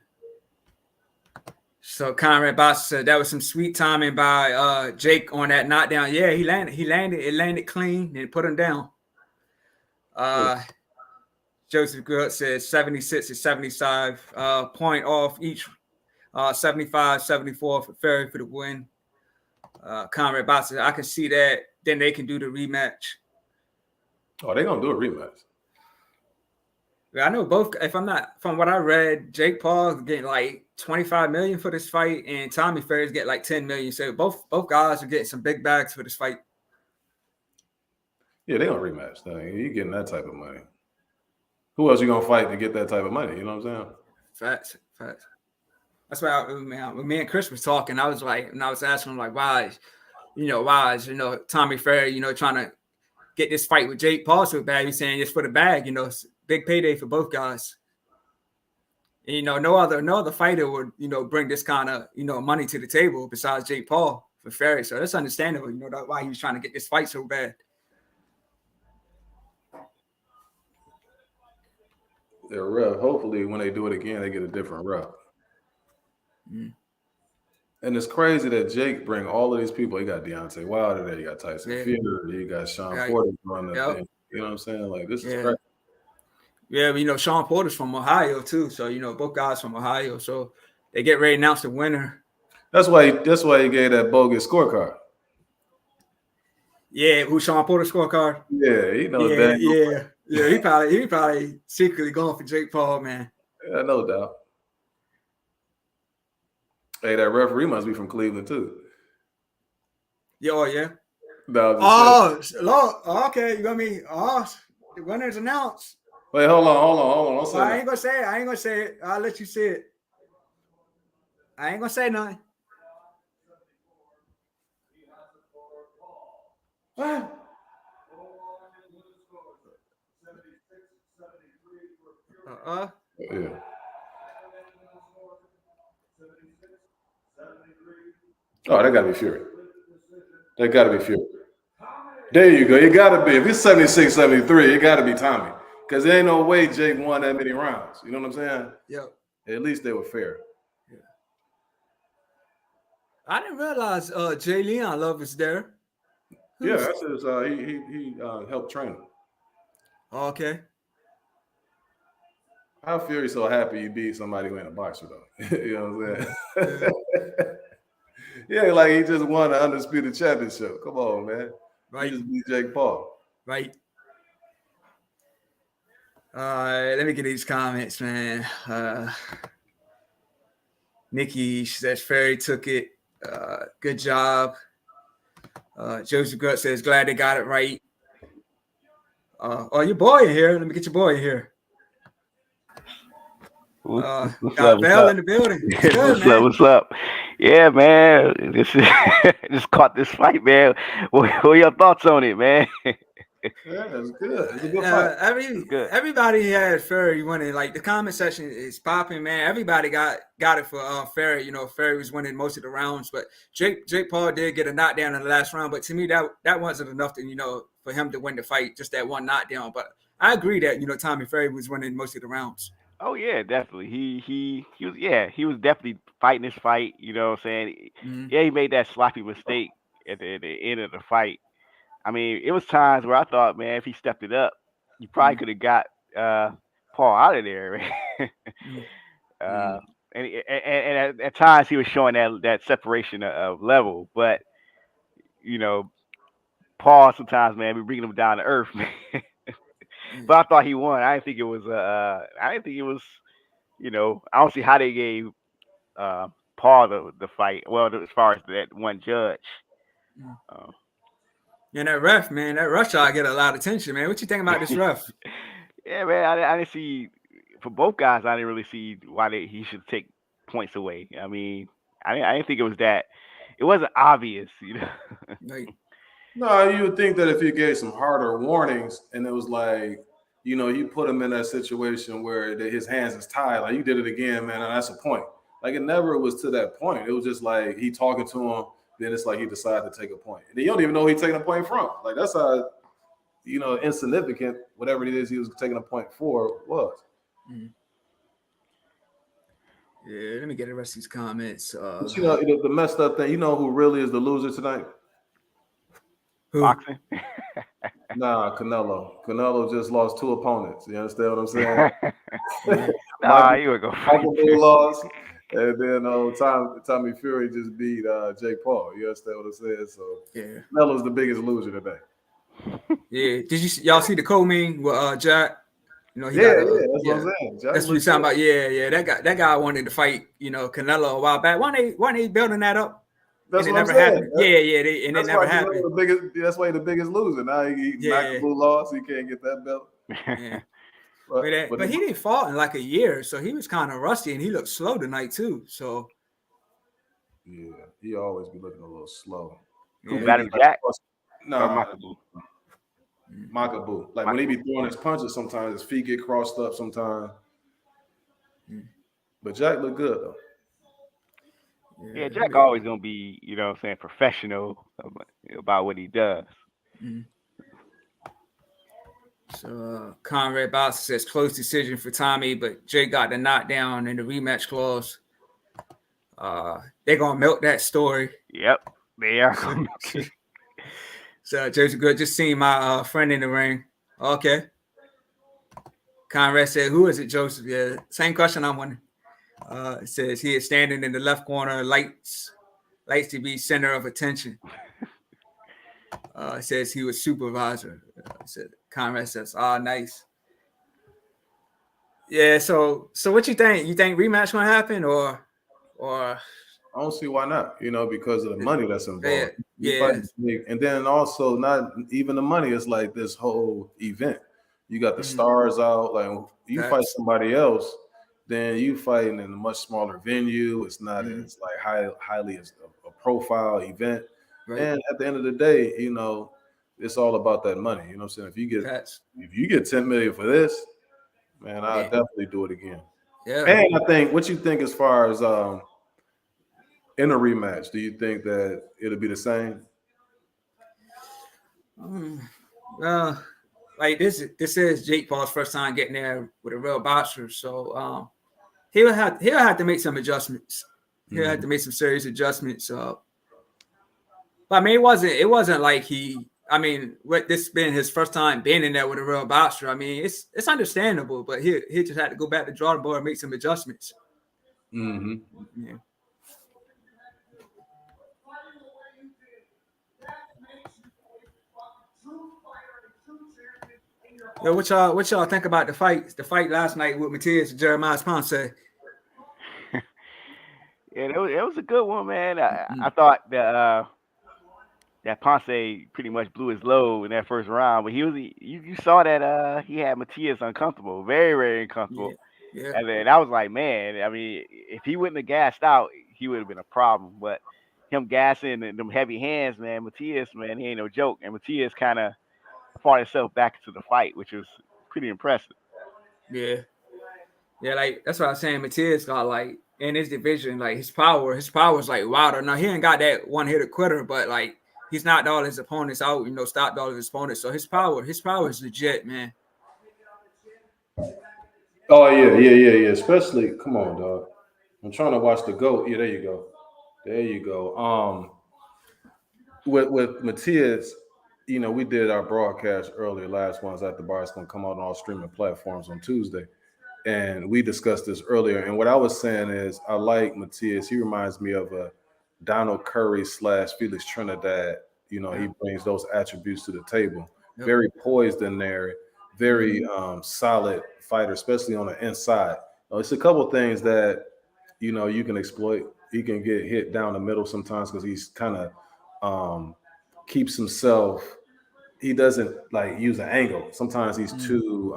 A: So Conrad Boston said that was some sweet timing by Jake on that knockdown. Yeah, he landed. It landed clean and put him down. Joseph Good says 76 to 75 point off each. 75-74 for Fury for the win. Conrad Boston, I can see that. Then they can do the rematch.
B: Oh, they're gonna do a rematch.
A: I know both. If I'm not, from what I read, Jake Paul getting like $25 million for this fight, and Tommy Fury's getting like $10 million. So both guys are getting some big bags for this fight.
B: Yeah, they're gonna rematch. You getting that type of money. Who else you gonna fight to get that type of money? You know what I'm saying?
A: Facts. That's why when me and Chris was talking, I was like, and I was asking him like, why is Tommy Fury, trying to get this fight with Jake Paul so bad? He's saying it's for the bag, it's a big payday for both guys. And, no other fighter would, bring this kind of, money to the table besides Jake Paul for Fury. So that's understandable, that's why he was trying to get this fight so bad.
B: They're rough. Hopefully when they do it again, they get a different ref. And it's crazy that Jake bring all of these people. He got Deontay Wilder there. You got Tyson Fury. You got Sean Porter on the thing. You know what I'm saying? Like this is crazy.
A: Yeah, Sean Porter's from Ohio too. So both guys from Ohio. So they get ready to announce the winner.
B: That's why he gave that bogus scorecard.
A: Yeah, who's Sean Porter's scorecard?
B: Yeah, he knows that.
A: Yeah. He probably secretly going for Jake Paul, man.
B: Yeah, no doubt. Hey, that referee must be from Cleveland too.
A: Yeah.
B: No,
A: look. Okay, you got me. The winner's announced.
B: Wait, hold on.
A: I ain't gonna say it. I'll let you say it. I ain't gonna say nothing. What?
B: Yeah. Oh, that gotta be Fury. There you go. It gotta be. If it's 76-73, it gotta be Tommy. Because there ain't no way Jake won that many rounds. You know what I'm saying?
A: Yep.
B: At least they were fair.
A: Yeah. I didn't realize Jay Leon Love is there.
B: Yeah, that's his. He helped train him.
A: Okay.
B: I feel so happy you beat somebody who ain't a boxer though. You know what I'm saying? Yeah, like he just won the undisputed championship. Come on, man.
A: Right.
B: You just beat Jake Paul.
A: Right. Let me get these comments, man. Nikki says Ferry took it. Good job. Joseph Gut says glad they got it right. Your boy in here. Let me get your boy in here.
C: What's
A: got
C: up?
A: Val in the building.
C: What's up? Yeah, man. Just caught this fight, man. What are your thoughts on it, man?
B: Yeah, it's good. It's a good fight.
A: Everybody had Ferry winning. Like the comment section is popping, man. Everybody got it for Ferry. You know, Ferry was winning most of the rounds, but Jake Paul did get a knockdown in the last round. But to me, that wasn't enough to for him to win the fight. Just that one knockdown. But I agree that Tommy Ferry was winning most of the rounds.
C: Oh yeah, definitely. He was definitely fighting this fight. You know what I'm saying?
A: Mm-hmm.
C: Yeah, he made that sloppy mistake at the end of the fight. I mean, it was times where I thought, man, if he stepped it up, you probably could have got Paul out of there. And at times he was showing that separation of level, but Paul sometimes, man, we bringing him down to earth, man. But I thought he won. I didn't think it was. I don't see how they gave Paul the fight. Well, as far as that one judge.
A: And that ref, man, that rush hour get a lot of attention, man. What you think about this ref?
C: Yeah, man, I didn't see for both guys. I didn't really see why he should take points away. I mean, I didn't think it was that. It wasn't obvious,
A: Right.
B: No, you would think that if you gave some harder warnings, and it was like, you put him in that situation where his hands is tied, like you did it again, man. And that's a point. Like it never was to that point. It was just like he talking to him. Then it's like he decided to take a point. And you don't even know who he's taking a point from. Like that's how, insignificant whatever it is he was taking a point for was.
A: Mm-hmm. Yeah, let me get the rest of these comments.
B: But the messed up thing, who really is the loser tonight?
A: Who?
C: Boxing?
B: Nah, Canelo. Canelo just lost 2 opponents. You understand what I'm saying?
C: You would go
B: Michael lost. And then Tommy Fury just beat Jake Paul. You understand what I'm saying? So
A: yeah,
B: Canelo's the biggest loser today.
A: Yeah, did y'all see the co-main with Jack?
B: That's what I'm saying.
A: That's what he's talking about. Yeah. That guy wanted to fight, Canelo a while back. Why they building that up?
B: That's
A: and
B: what
A: it never
B: I'm saying.
A: happened. It never happened.
B: That's why he's the biggest loser. Now he Blue lost. He can't get that belt.
A: Yeah. But he didn't fall in like a year, so he was kind of rusty, and he looked slow tonight too. So
B: yeah, he always be looking a little slow.
C: Who battered Jack?
B: Nah, Makabu. Like when he be throwing his punches, sometimes his feet get crossed up. Sometimes, but Jack look good though.
C: Yeah, Jack always gonna be, professional about what he does.
A: Mm-hmm. So Conrad Bowser says close decision for Tommy, but Jay got the knockdown in the rematch clause. They're gonna milk that story.
C: Yep, they are.
A: So Jersey Good, just seen my friend in the ring. Okay. Conrad said, "Who is it, Joseph?" Yeah, same question I'm wondering. It says he is standing in the left corner, lights to be center of attention. It says he was supervisor. Said Conrad says, nice. Yeah, so what you think? You think rematch gonna happen or
B: I don't see why not, because of the money that's involved.
A: Yeah.
B: And then also not even the money, it's like this whole event. You got the stars out, like you fight somebody else, then you fighting in a much smaller venue. It's not as like highly as a profile event. Right. And at the end of the day, it's all about that money. You know what I'm saying? If you get 10 million for this, man, I'll definitely do it again.
A: Yeah.
B: And I think what you think as far as in a rematch, do you think that it'll be the same?
A: Like like this is Jake Paul's first time getting there with a real boxer, so he'll have to make some adjustments. He'll have to make some serious adjustments. But I mean, it wasn't like I mean, what this been his first time being in there with a real boxer. I mean, it's understandable, but he just had to go back to the drawing board and make some adjustments.
B: Mm-hmm.
A: Yeah. Yo, what y'all think about the fight? The fight last night with Matias and Jeremiah Ponce.
C: Yeah, it was a good one, man. I thought that Ponce pretty much blew his load in that first round, but you saw that he had Matias uncomfortable, very very uncomfortable.
A: Yeah.
C: And then I was like, man, I mean, if he wouldn't have gassed out, he would have been a problem. But him gassing and them heavy hands, man, Matias, man, he ain't no joke. And Matias kind of fought himself back into the fight, which was pretty impressive.
A: Yeah. Yeah, like that's what I was saying. Matias got like in his division, like his power is like wilder. Now he ain't got that one hitter quitter, but like he's knocked all his opponents out, stopped all of his opponents. So his power is legit, man.
B: Oh yeah. Especially, come on, dog. I'm trying to watch the GOAT. Yeah, there you go. With Matias, we did our broadcast earlier last one. At the bar. It's gonna come out on all streaming platforms on Tuesday. And we discussed this earlier. And what I was saying is I like Matias. He reminds me of a Donald Curry / Felix Trinidad. He brings those attributes to the table. Yep. Very poised in there, very solid fighter, especially on the inside. It's a couple things that, you can exploit. He can get hit down the middle sometimes because he's kind of keeps himself. He doesn't like use an angle. Sometimes he's too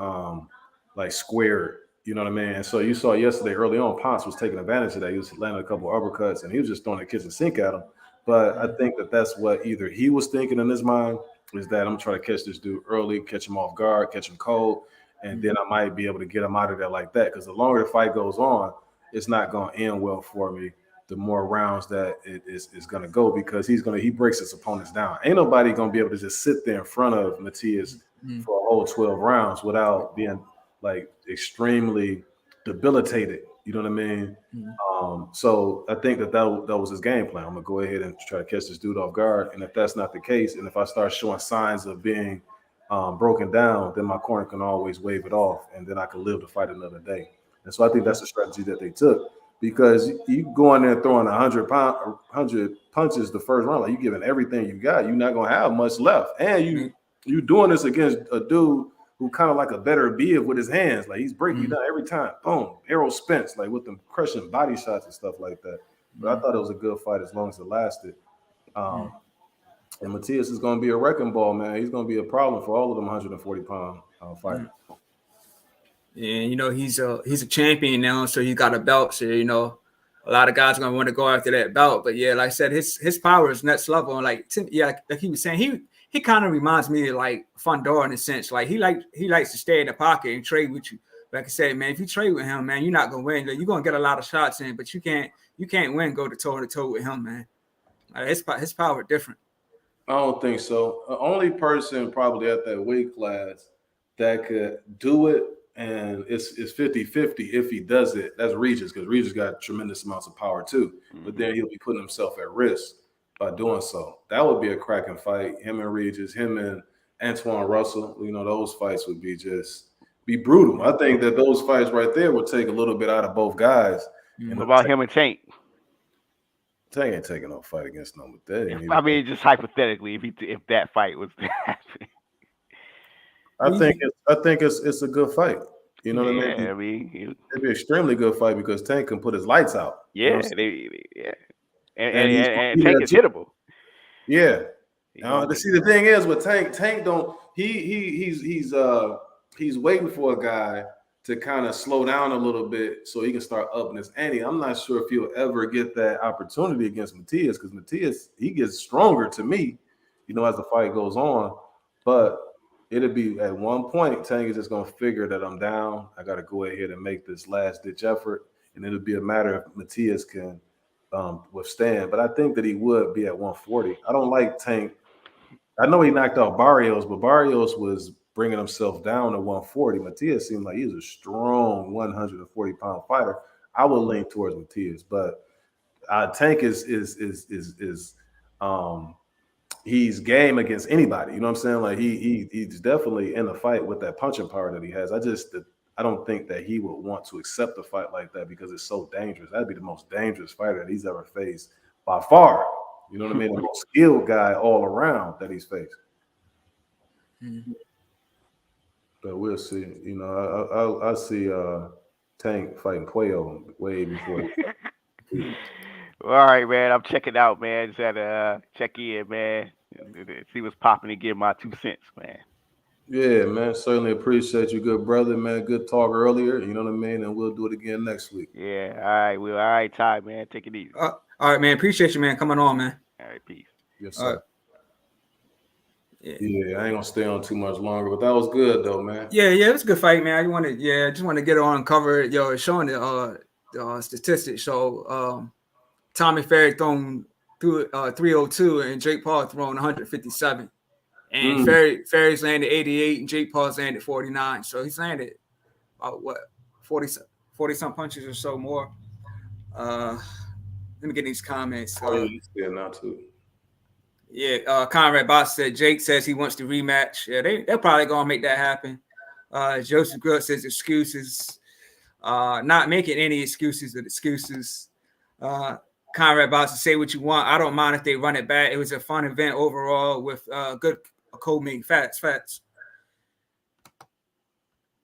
B: like squared. You know what I mean? And so you saw yesterday early on, Ponce was taking advantage of that. He was landing a couple of uppercuts, and he was just throwing the kitchen sink at him. But I think that's what either he was thinking in his mind is that I'm trying to catch this dude early, catch him off guard, catch him cold, and then I might be able to get him out of there like that. Because the longer the fight goes on, it's not going to end well for me. The more rounds that it is going to go, because he breaks his opponents down. Ain't nobody going to be able to just sit there in front of Matias for a whole 12 rounds without being like extremely debilitated. You know what I mean? So I think that was his game plan. I'm gonna go ahead and try to catch this dude off guard. And if that's not the case, and if I start showing signs of being broken down, then my corner can always wave it off, and then I can live to fight another day. And so I think that's the strategy that they took, because you go in there throwing 100 punches the first round, like you giving everything you got, you're not gonna have much left, and you doing this against a dude who kind of like a better Biv with his hands. Like he's breaking you down every time. Boom. Arrow Spence, like with them crushing body shots and stuff like that. But I thought it was a good fight as long as it lasted. And Matias is going to be a wrecking ball, man. He's going to be a problem for all of them 140-pound fighters.
A: Yeah, he's a champion now, so he got a belt. So, a lot of guys are going to want to go after that belt. But yeah, like I said, his power is next level. And like he was saying, he kind of reminds me of like Fundora in a sense. Like he likes to stay in the pocket and trade with you. Like I said, man, if you trade with him, man, you're not gonna win. You're gonna get a lot of shots in, but you can't win go to toe with him, man. Like, his power different.
B: I don't think so. The only person probably at that weight class that could do it, and it's 50-50 if he does it, that's Regis, because Regis got tremendous amounts of power too. But then he'll be putting himself at risk by doing so. That would be a cracking fight. Him and Regis, him and Antoine Russell, those fights would be brutal. I think that those fights right there would take a little bit out of both guys.
C: What about him and Tank?
B: Tank ain't taking no fight against no that.
C: I mean, just hypothetically, if that fight was to happen.
B: I think it's a good fight. You know what I mean? It'd be an extremely good fight because Tank can put his lights out.
C: Yeah, and Tank is hittable.
B: Yeah. See, the thing is with Tank don't he's waiting for a guy to kind of slow down a little bit so he can start upping his ante. I'm not sure if he'll ever get that opportunity against Matias, because Matias, he gets stronger to me, as the fight goes on. But it'll be at one point, Tank is just gonna figure that I'm down. I gotta go ahead and make this last ditch effort, and it'll be a matter if Matias can withstand. But I think that he would be at 140. I don't like Tank. I know he knocked out Barrios, but Barrios was bringing himself down to 140. Matias seemed like he was a strong 140-pound fighter. I would lean towards Matias, but Tank is he's game against anybody. You know what I'm saying? Like he's definitely in the fight with that punching power that he has. I don't think that he would want to accept a fight like that because it's so dangerous. That'd be the most dangerous fighter that he's ever faced by far. You know what I mean? The most skilled guy all around that he's faced. Mm-hmm. But we'll see. You know, I see Tank fighting Puello way before.
C: All right, man. I'm checking out, man. Just had to check in, man. See what's popping and give my 2 cents, man.
B: Yeah, man. Certainly appreciate you, good brother, man. Good talk earlier. You know what I mean? And we'll do it again next week.
C: Yeah. All right. Well, all right, Ty, man. Take it easy.
A: All right, man. Appreciate you, man. Coming on, man.
C: All right. Peace.
B: Yes, sir. Yeah, I ain't gonna stay on too much longer, but that was good though, man.
A: Yeah, it was a good fight, man. I just want to get on and cover it. Yo, showing the statistics. So Tommy Ferry thrown through 302 and Jake Paul thrown 157. And Ferry's landed 88 and Jake Paul's landed 49. So he's landed about 40 some punches or so more. Let me get these comments.
B: Yeah, not too.
A: Yeah, Conrad Boss said Jake says he wants to rematch. Yeah, they're probably gonna make that happen. Joseph Grubb says excuses, not making any excuses but excuses. Conrad Boss, say what you want. I don't mind if they run it back. It was a fun event overall with good co-main facts.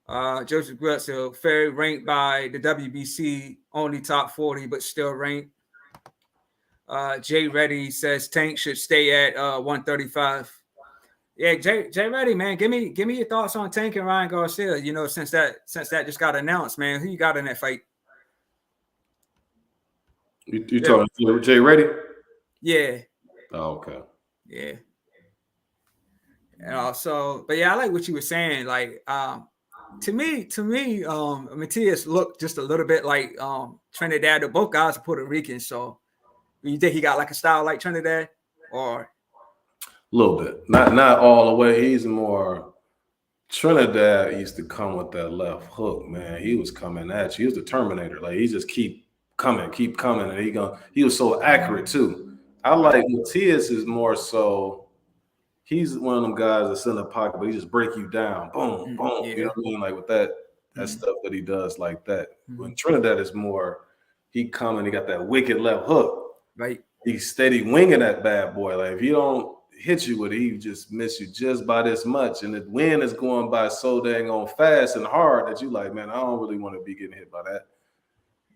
A: Joseph Grubb said Ferry ranked by the WBC only top 40, but still ranked. Jay Reddy says Tank should stay at 135. Yeah, Jay Reddy, man, give me your thoughts on Tank and Ryan Garcia. You know, since that just got announced, man, who you got in that fight?
B: You talking to Jay Reddy?
A: Yeah.
B: Oh, okay.
A: Yeah. And also, but yeah, I like what you were saying. Like, to me, Matias looked just a little bit like Trinidad. Both guys are Puerto Rican, so. You think he got like a style like Trinidad, or
B: a little bit? Not all the way. He's more Trinidad used to come with that left hook, man. He was coming at you. He was the Terminator. Like he just keep coming, and he was so accurate too. I like Matias is more so. He's one of them guys that's in the pocket, but he just break you down, boom, boom. Yeah. You know what I mean? Like with that stuff that he does like that. When Trinidad is more, he coming, he got that wicked left hook.
A: Right,
B: he's steady winging that bad boy. Like if he don't hit you with it, he just miss you just by this much. And the wind is going by so dang on fast and hard that you like, man, I don't really want to be getting hit by that.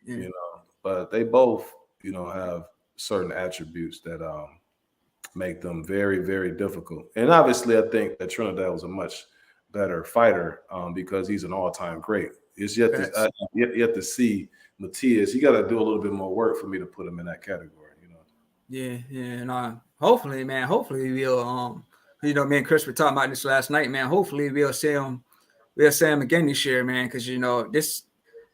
B: Yeah. You know, but they both, you know, have certain attributes that make them very, very difficult. And obviously, I think that Trinidad was a much better fighter because he's an all-time great. It's yet to see Matias. You got to do a little bit more work for me to put him in that category.
A: Yeah, and hopefully, man. Hopefully, we'll you know, me and Chris were talking about this last night, man. Hopefully, we'll see him again this year, man. Because you know, this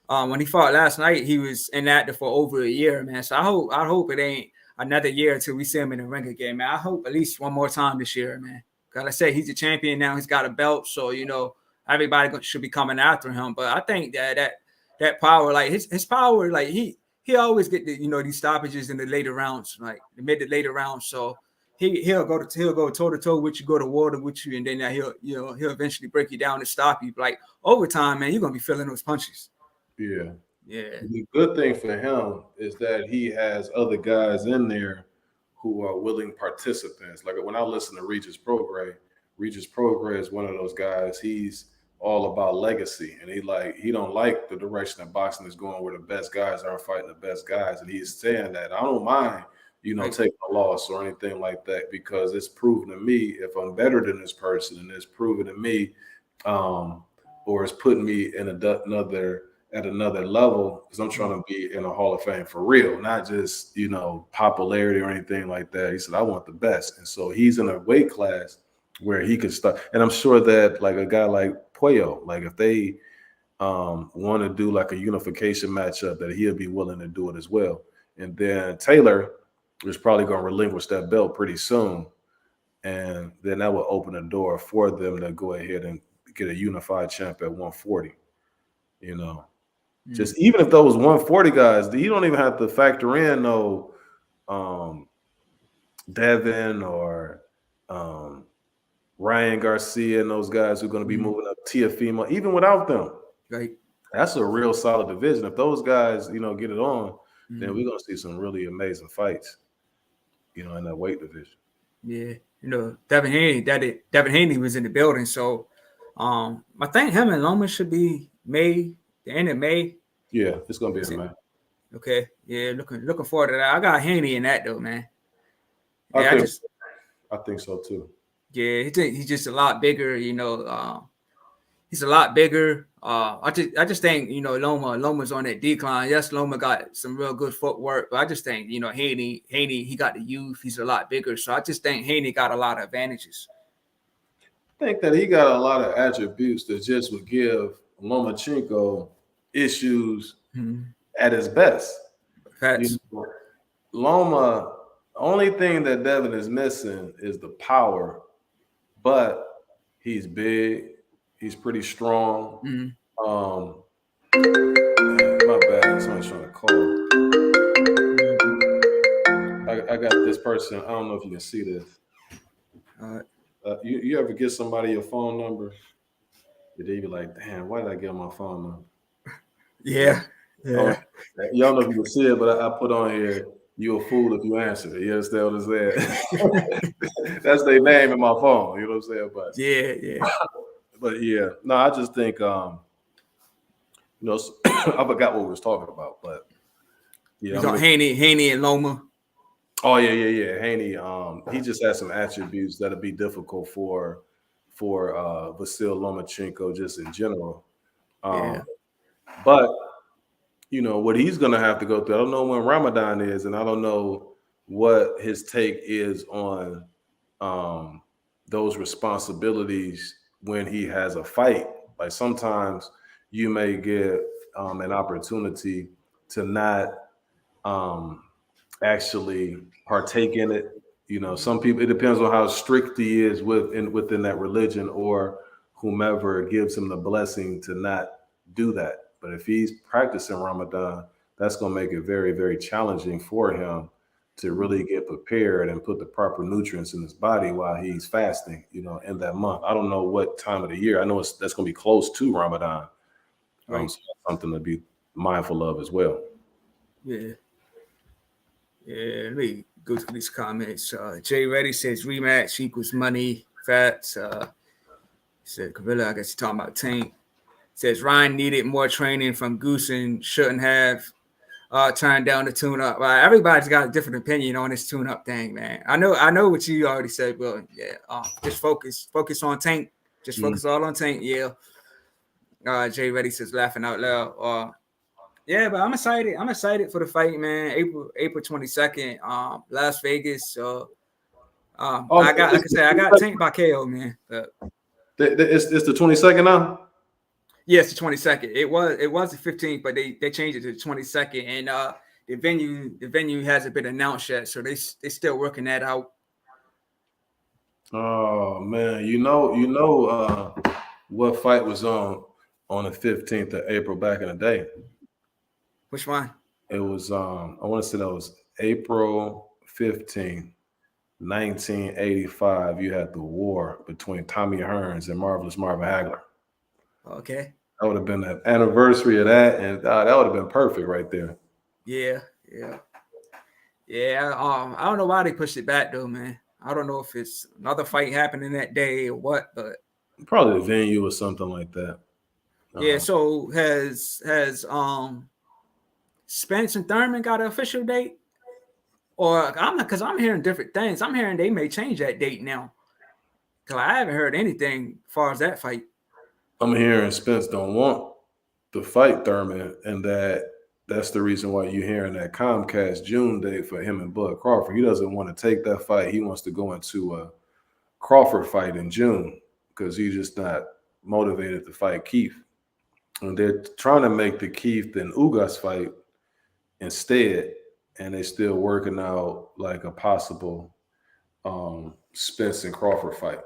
A: when he fought last night, he was inactive for over a year, man. So I hope it ain't another year until we see him in the ring again, man. I hope at least one more time this year, man. Like I say, he's a champion now. He's got a belt, so you know, everybody should be coming after him. But I think that power, like his power, like he always get the, you know, these stoppages in the later rounds, like the mid to later rounds. So he'll go toe to toe with you, go to water with you, and then he'll eventually break you down and stop you. But like over time, man, you're gonna be feeling those punches.
B: Yeah.
A: Yeah.
B: The good thing for him is that he has other guys in there who are willing participants. Like when I listen to Regis Prograis is one of those guys. He's all about legacy, and he don't like the direction that boxing is going, where the best guys aren't fighting the best guys. And he's saying that I don't mind, you know, taking a loss or anything like that, because it's proven to me if I'm better than this person, and it's proven to me, or it's putting me in another level, because I'm trying to be in a Hall of Fame for real, not just, you know, popularity or anything like that. He said, I want the best. And so he's in a weight class where he could start. And I'm sure that like a guy like Puello, like if they want to do like a unification matchup, that he'll be willing to do it as well. And then Taylor is probably going to relinquish that belt pretty soon. And then that will open a door for them to go ahead and get a unified champ at 140. You know, just even if those 140 guys, you don't even have to factor in no Devin or Ryan Garcia and those guys who are going to be moving up, Tiafimo, even without them.
A: Right.
B: That's a real solid division. If those guys, get it on, then we're going to see some really amazing fights, in that weight division.
A: Yeah. Devin Haney was in the building. So I think him and Loma should be the end of May.
B: Yeah, it's going to be in May.
A: Okay. Yeah, looking forward to that. I got Haney in that though, man.
B: Yeah, I think so too.
A: Yeah, he's just a lot bigger, he's a lot bigger. I just think, Loma's on that decline. Yes, Loma got some real good footwork, but I just think, Haney, he got the youth. He's a lot bigger. So I just think Haney got a lot of advantages.
B: I think that he got a lot of attributes that just would give Lomachenko issues at his best.
A: Facts.
B: Loma, only thing that Devin is missing is the power, but he's big. He's pretty strong. My bad. Someone's trying to call. I got this person. I don't know if you can see this. You ever get somebody your phone number? And they be like, damn, why did I get my phone number?
A: Yeah.
B: Y'all know if you can see it, but I put on here, you a fool if you answer it. You understand what I'm saying? That's their name in my phone. You know what I'm saying? But
A: yeah.
B: But yeah, no, I just think, I forgot what we was talking about, but yeah.
A: Haney and Loma.
B: Oh yeah. Haney, he just has some attributes that'll be difficult for Vasyl Lomachenko just in general. But what he's gonna have to go through. I don't know when Ramadan is, and I don't know what his take is on those responsibilities when he has a fight. Like sometimes you may get an opportunity to not actually partake in it. Some people, it depends on how strict he is within that religion or whomever gives him the blessing to not do that. But if he's practicing Ramadan, that's going to make it very, very challenging for him to really get prepared and put the proper nutrients in his body while he's fasting, in that month. I don't know what time of the year. I know that's going to be close to Ramadan.
A: Right.
B: So something to be mindful of as well.
A: Yeah. Yeah, let me go through these comments. Jay Reddy says rematch equals money, fats. He said Gorilla, I guess he's talking about Tank. Says Ryan needed more training from Goose and shouldn't have turned down the tune-up. Everybody's got a different opinion on this tune-up thing, man. I know what you already said, but yeah, just focus on Tank. Just focus all on Tank, yeah. Jay Reddy says laughing out loud. Yeah, but I'm excited. I'm excited for the fight, man. April 22nd, Las Vegas. So I got Tank by KO, man. But
B: it's the 22nd now?
A: Yes, the 22nd. It was the 15th, but they changed it to the 22nd, and the venue hasn't been announced yet, so they still working that out.
B: Oh man, what fight was on the 15th of April back in the day?
A: Which one?
B: It was I want to say that was April 15th, 1985. You had the war between Tommy Hearns and Marvelous Marvin Hagler.
A: Okay.
B: That would have been the anniversary of that, and that would have been perfect right there.
A: Yeah. I don't know why they pushed it back though, man. I don't know if it's another fight happening that day or what, but
B: probably the venue or something like that.
A: Yeah. So has Spence and Thurman got an official date? Or I'm hearing different things. I'm hearing they may change that date now. Because I haven't heard anything as far as that fight.
B: I'm hearing Spence don't want to fight Thurman, and that's the reason why you're hearing that Comcast June date for him and Bud Crawford. He doesn't want to take that fight. He wants to go into a Crawford fight in June because he's just not motivated to fight Keith. And they're trying to make the Keith and Ugas fight instead, and they're still working out like a possible Spence and Crawford fight.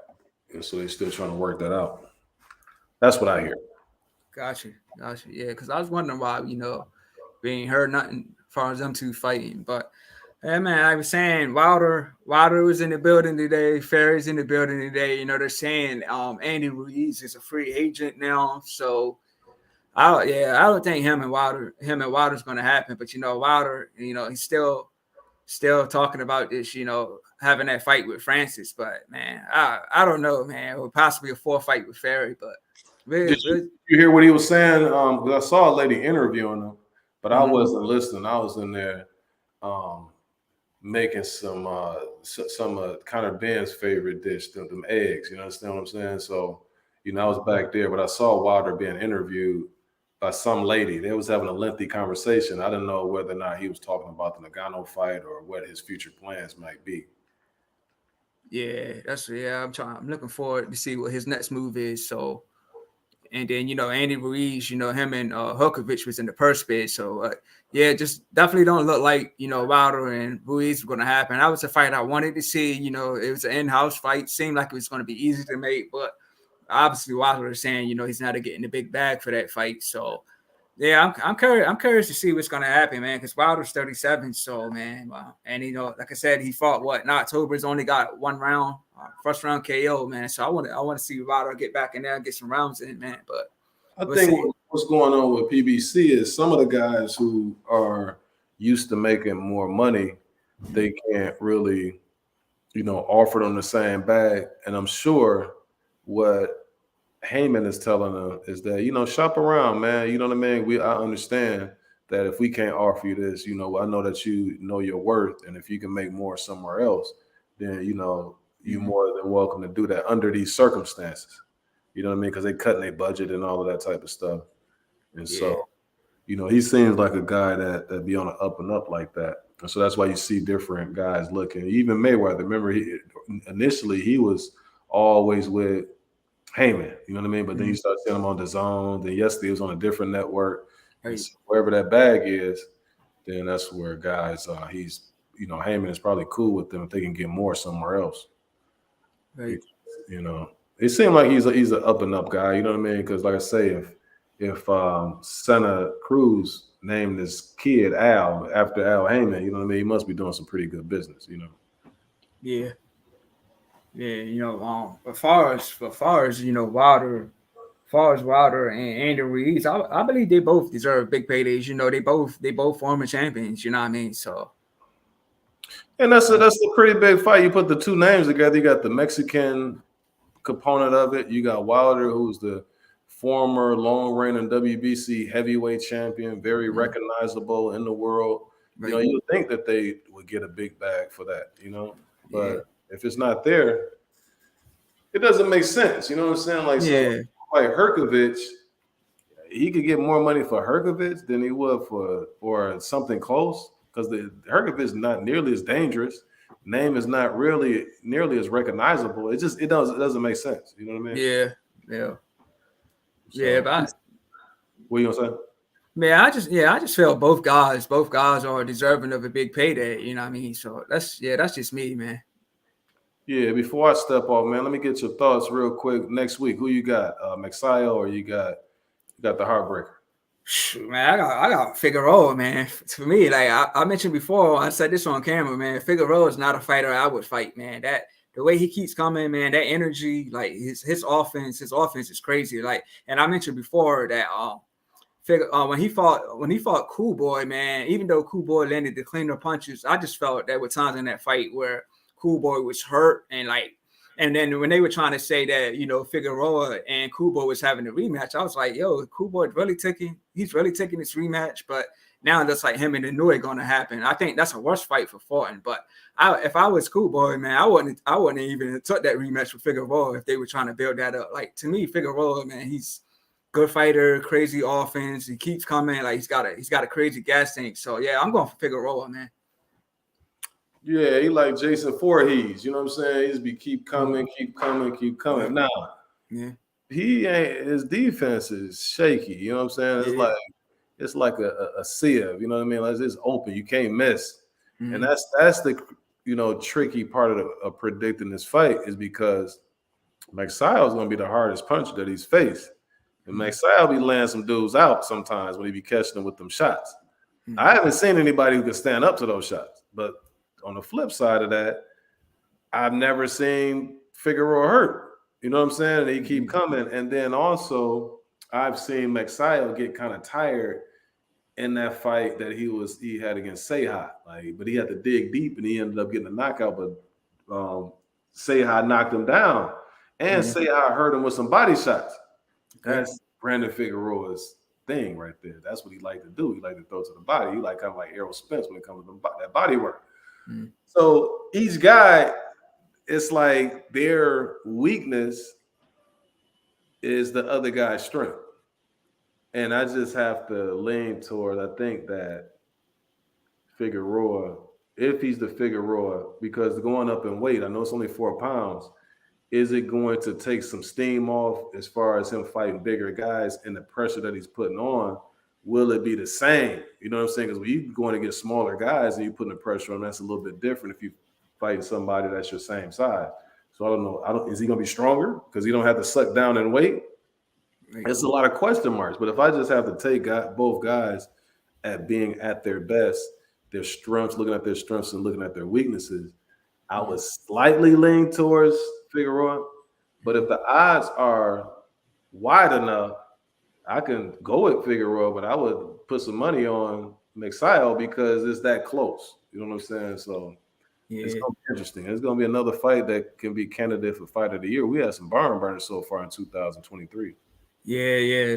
B: And so they're still trying to work that out. That's what I hear.
A: Gotcha. Yeah, because I was wondering why, we ain't heard nothing as far as them two fighting. But yeah, man, I was saying Wilder was in the building today. Ferry's in the building today. They're saying Andy Ruiz is a free agent now. So I don't think him and Wilder's gonna happen. But Wilder, he's still talking about this, having that fight with Francis. But man, I don't know, man. Or possibly a fourth fight with Ferry, but
B: Did you hear what he was saying? Because I saw a lady interviewing him, but I wasn't listening. I was in there making some kind of Ben's favorite dish, them eggs. You understand what I'm saying? So, I was back there, but I saw Wilder being interviewed by some lady. They was having a lengthy conversation. I didn't know whether or not he was talking about the Nagano fight or what his future plans might be.
A: Yeah, I'm looking forward to see what his next move is. So, and then Andy Ruiz, him and Hukovich was in the purse bid. So just definitely don't look like Wilder and Ruiz were going to happen. That was a fight I wanted to see. It was an in-house fight. Seemed like it was going to be easy to make, but obviously Wilder is saying he's not getting the big bag for that fight. So yeah, I'm curious to see what's going to happen, man. Because Wilder's 37, so man, wow. And like I said, he fought in October. He's only got one round, first round KO, man. So I want to see Wilder get back in there and get some rounds in, man. But
B: I think what's going on with PBC is some of the guys who are used to making more money, they can't really, offer them the same bag. And I'm sure what Heyman is telling them is that, shop around, man. You know what I mean? I understand that if we can't offer you this, I know that you know your worth. And if you can make more somewhere else, then, you're more than welcome to do that under these circumstances. You know what I mean? Because they cutting their budget and all of that type of stuff. And so, he seems like a guy that be on an up and up like that. And so that's why you see different guys looking. Even Mayweather, remember, initially he was always with Heyman, you know what I mean? But then you start seeing him on the Zone. Then yesterday he was on a different network. Right. So wherever that bag is, then that's where guys he's Heyman is probably cool with them if they can get more somewhere else. Right. It seemed like he's an up and up guy, you know what I mean? Because like I say, if Santa Cruz named this kid Al after Al Heyman, you know what I mean? He must be doing some pretty good business,
A: Yeah. Yeah, as far as Wilder, and Andy Ruiz, I believe they both deserve big paydays. They both former champions. You know what I mean? So,
B: and that's a pretty big fight. You put the two names together. You got the Mexican component of it. You got Wilder, who's the former long-reigning WBC heavyweight champion, very recognizable in the world. Right. You would think that they would get a big bag for that, but if it's not there, it doesn't make sense. You know what I'm saying? Like, so, like Herkovich, he could get more money for Herkovich than he would for something close, because the Herkovich is not nearly as dangerous. Name is not really nearly as recognizable. It doesn't make sense. You know what I mean?
A: Yeah. So, but
B: what are you gonna say?
A: Man, I just feel both guys are deserving of a big payday. You know what I mean? So that's just me, man.
B: Yeah, before I step off, man, let me get your thoughts real quick. Next week, who you got? Mexia, or you got the Heartbreaker?
A: Man, I got Figueroa, man. For me, like I mentioned before, I said this on camera, man. Figueroa is not a fighter I would fight, man. That the way he keeps coming, man, that energy, like his offense is crazy. Like, and I mentioned before that when he fought Cool Boy, man, even though Cool Boy landed the cleaner punches, I just felt there were times in that fight where Cool Boy was hurt, and then when they were trying to say that Figueroa and Cool Boy was having a rematch, I was like, yo, Cool Boy he's really taking this rematch, but now that's like him and the Nui going to happen. I think that's a worse fight for Fortin, but if I was Cool Boy, man, I wouldn't even took that rematch with Figueroa if they were trying to build that up. Like, to me, Figueroa, man, he's good fighter, crazy offense. He keeps coming, like he's got a crazy gas tank. So yeah, I'm going for Figueroa, man.
B: Yeah, he like Jason Voorhees. You know what I'm saying? He just keep coming. Now, his defense is shaky. You know what I'm saying? It's like a sieve. You know what I mean? Like, it's open. You can't miss. And that's the tricky part of predicting this fight, is because Mexia is going to be the hardest puncher that he's faced. And Maxwell be laying some dudes out sometimes when he be catching them with them shots. I haven't seen anybody who can stand up to those shots. But on the flip side of that, I've never seen Figueroa hurt. You know what I'm saying? They keep coming. And then also, I've seen Maxwell get kind of tired in that fight that he had against Seha. But he had to dig deep, and he ended up getting a knockout. But Seha knocked him down, and Seha hurt him with some body shots. That's Brandon Figueroa's thing right there. That's what he liked to do. He liked to throw to the body. He kind of like Errol Spence when it comes to that body work. So each guy, it's like their weakness is the other guy's strength. And I just have to lean toward, I think that Figueroa, if he's the Figueroa, because going up in weight, I know it's only 4 pounds, is it going to take some steam off as far as him fighting bigger guys and the pressure that he's putting on? Will it be the same? You know what I'm saying? Because when you're going to get smaller guys and you're putting the pressure on, that's a little bit different if you're fighting somebody that's your same size. So I don't know. Is he going to be stronger because he don't have to suck down in weight? It's a lot of question marks. But if I just have to take both guys at being at their best, their strengths, looking at their strengths and looking at their weaknesses, I would slightly lean towards Figueroa. But if the odds are wide enough, I can go with Figueroa, but I would put some money on Maxwell because it's that close. You know what I'm saying? So it's going to be interesting. It's going to be another fight that can be candidate for fight of the year. We had some barn burners so far in 2023.
A: Yeah.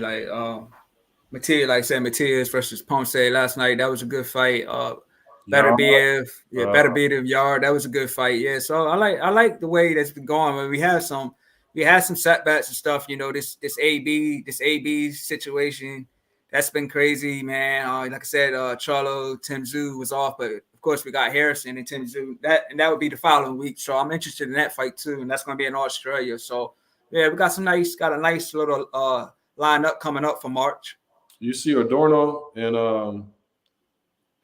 A: Matias versus Ponce last night. That was a good fight. Better Biev Yard. That was a good fight. Yeah. So I like the way that's been going. When we had some setbacks and stuff. You know, this AB situation that's been crazy, man. Like I said, Charlo Tim Tszyu was off, but of course we got Harrison and Tim Tszyu. That would be the following week. So I'm interested in that fight too, and that's going to be in Australia. So yeah, we got a nice little lineup coming up for March.
B: You see Adorno and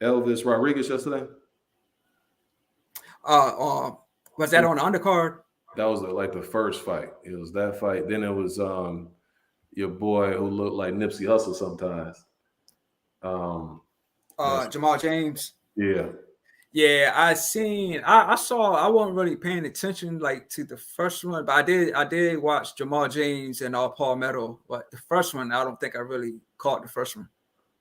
B: Elvis Rodriguez yesterday?
A: Was that on the undercard?
B: That was like the first fight. It was that fight. Then it was your boy who looked like Nipsey Hussle sometimes.
A: Jamal James.
B: Yeah.
A: Yeah, I saw. I wasn't really paying attention like to the first one, but I did watch Jamal James and Paul Meadow. But the first one, I don't think I really caught the first one.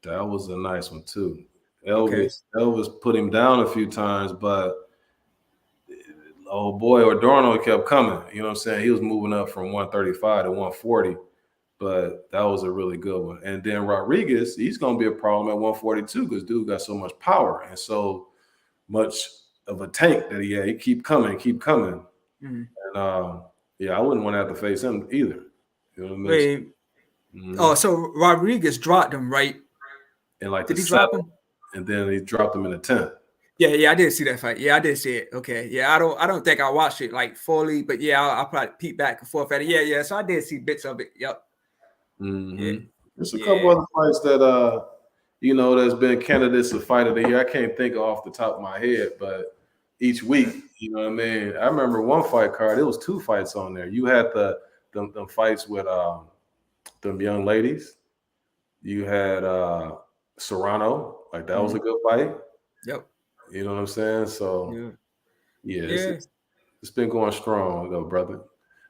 B: That was a nice one too. Elvis put him down a few times, but old boy Adorno kept coming. You know what I'm saying? He was moving up from 135 to 140, but that was a really good one. And then Rodriguez, he's going to be a problem at 142 because dude got so much power and so much of a tank that he had. He keep coming. And I wouldn't want to have to face him either. You know what I mean?
A: Oh, so Rodriguez dropped him, right?
B: And like,
A: did he drop him?
B: And then he dropped him in the 10th.
A: Yeah, I did see that fight. Yeah, I did see it. Okay, yeah, I don't think I watched it like fully, but yeah, I'll probably peek back and forth at it. Yeah. So I did see bits of it. Yep.
B: Yeah. There's a couple other fights that there's been candidates for fight of the year. I can't think off the top of my head, but each week, you know what I mean. I remember one fight card. It was 2 fights on there. You had them fights with them young ladies. You had Serrano, like that was a good fight.
A: Yep.
B: You know what I'm saying? So it's been going strong though, brother.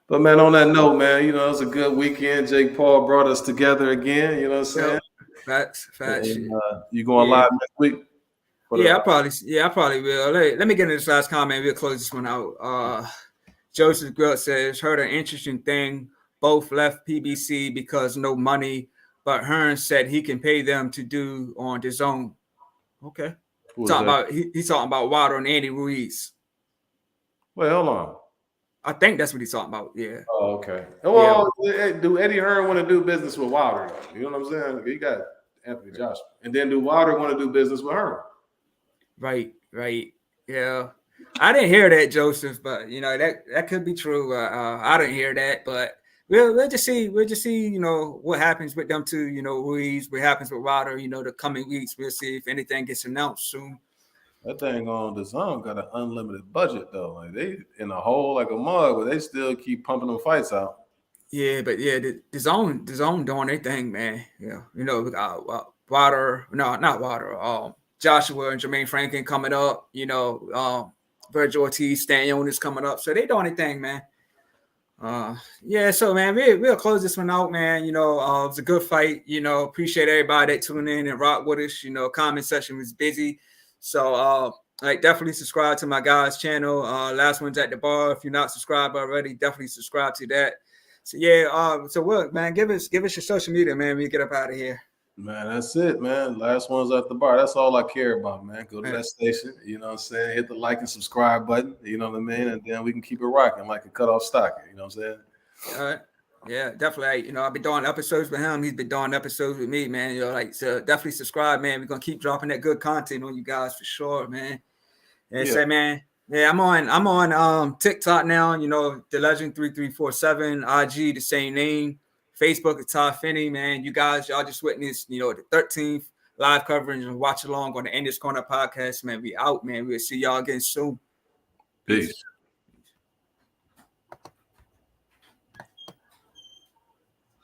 B: But man, on that note, man, it was a good weekend. Jake Paul brought us together again. You know what I'm saying?
A: Facts.
B: And, you going live next week?
A: I probably will. Let me get into this last comment. We'll close this one out. Joseph Grill says, heard an interesting thing. Both left PBC because no money, but Hearn said he can pay them to do on his own. Okay. He's talking about Wilder and Andy Ruiz.
B: Wait, hold on.
A: I think that's what he's talking about. Yeah.
B: Oh, okay. Well, do Eddie Hearn want to do business with Wilder? You know what I'm saying? He got Anthony Joshua. And then do Wilder want to do business with Hearn?
A: Right. Yeah. I didn't hear that, Joseph, but that could be true. I didn't hear that, but we'll just see. We'll just see, what happens with them two, Ruiz, what happens with Wilder, the coming weeks. We'll see if anything gets announced soon.
B: That thing on the zone got an unlimited budget though. Like they in a hole like a mug, but they still keep pumping them fights out.
A: Yeah, but yeah, the zone doing their thing, man. Yeah, you know, we got Water, no, not Water. Joshua and Jermaine Franklin coming up. You know, Virgil Ortiz, Stan Jonas coming up, so they doing their thing, man. Yeah, so man, we'll close this one out, man. You know, it was a good fight. You know, appreciate everybody that tuned in and rock with us. You know, comment section was busy, so like definitely subscribe to my guys' channel. Last one's at the bar. If you're not subscribed already, definitely subscribe to that. So yeah, so what, man? Give us your social media, man. We get up out of here.
B: Man, that's it, man. Last one's at the bar. That's all I care about, man. Go to
A: Man.
B: that station, you know what I'm saying? Hit the like and subscribe button, you know what I mean? And then we can keep it rocking like a cutoff stocking, you know what I'm saying?
A: All right. Yeah, definitely. You know, I've been doing episodes with him. He's been doing episodes with me, man. You know, like, so definitely subscribe, man. We're gonna keep dropping that good content on you guys for sure, man. And say, man, yeah, I'm on TikTok now. You know, the Legend 3347, IG the same name, Facebook is Todd Finney, man. You guys, y'all just witnessed, you know, the 13th live coverage and watch along on the Endless Corner podcast, man. We out, man. We'll see y'all again soon.
B: Peace.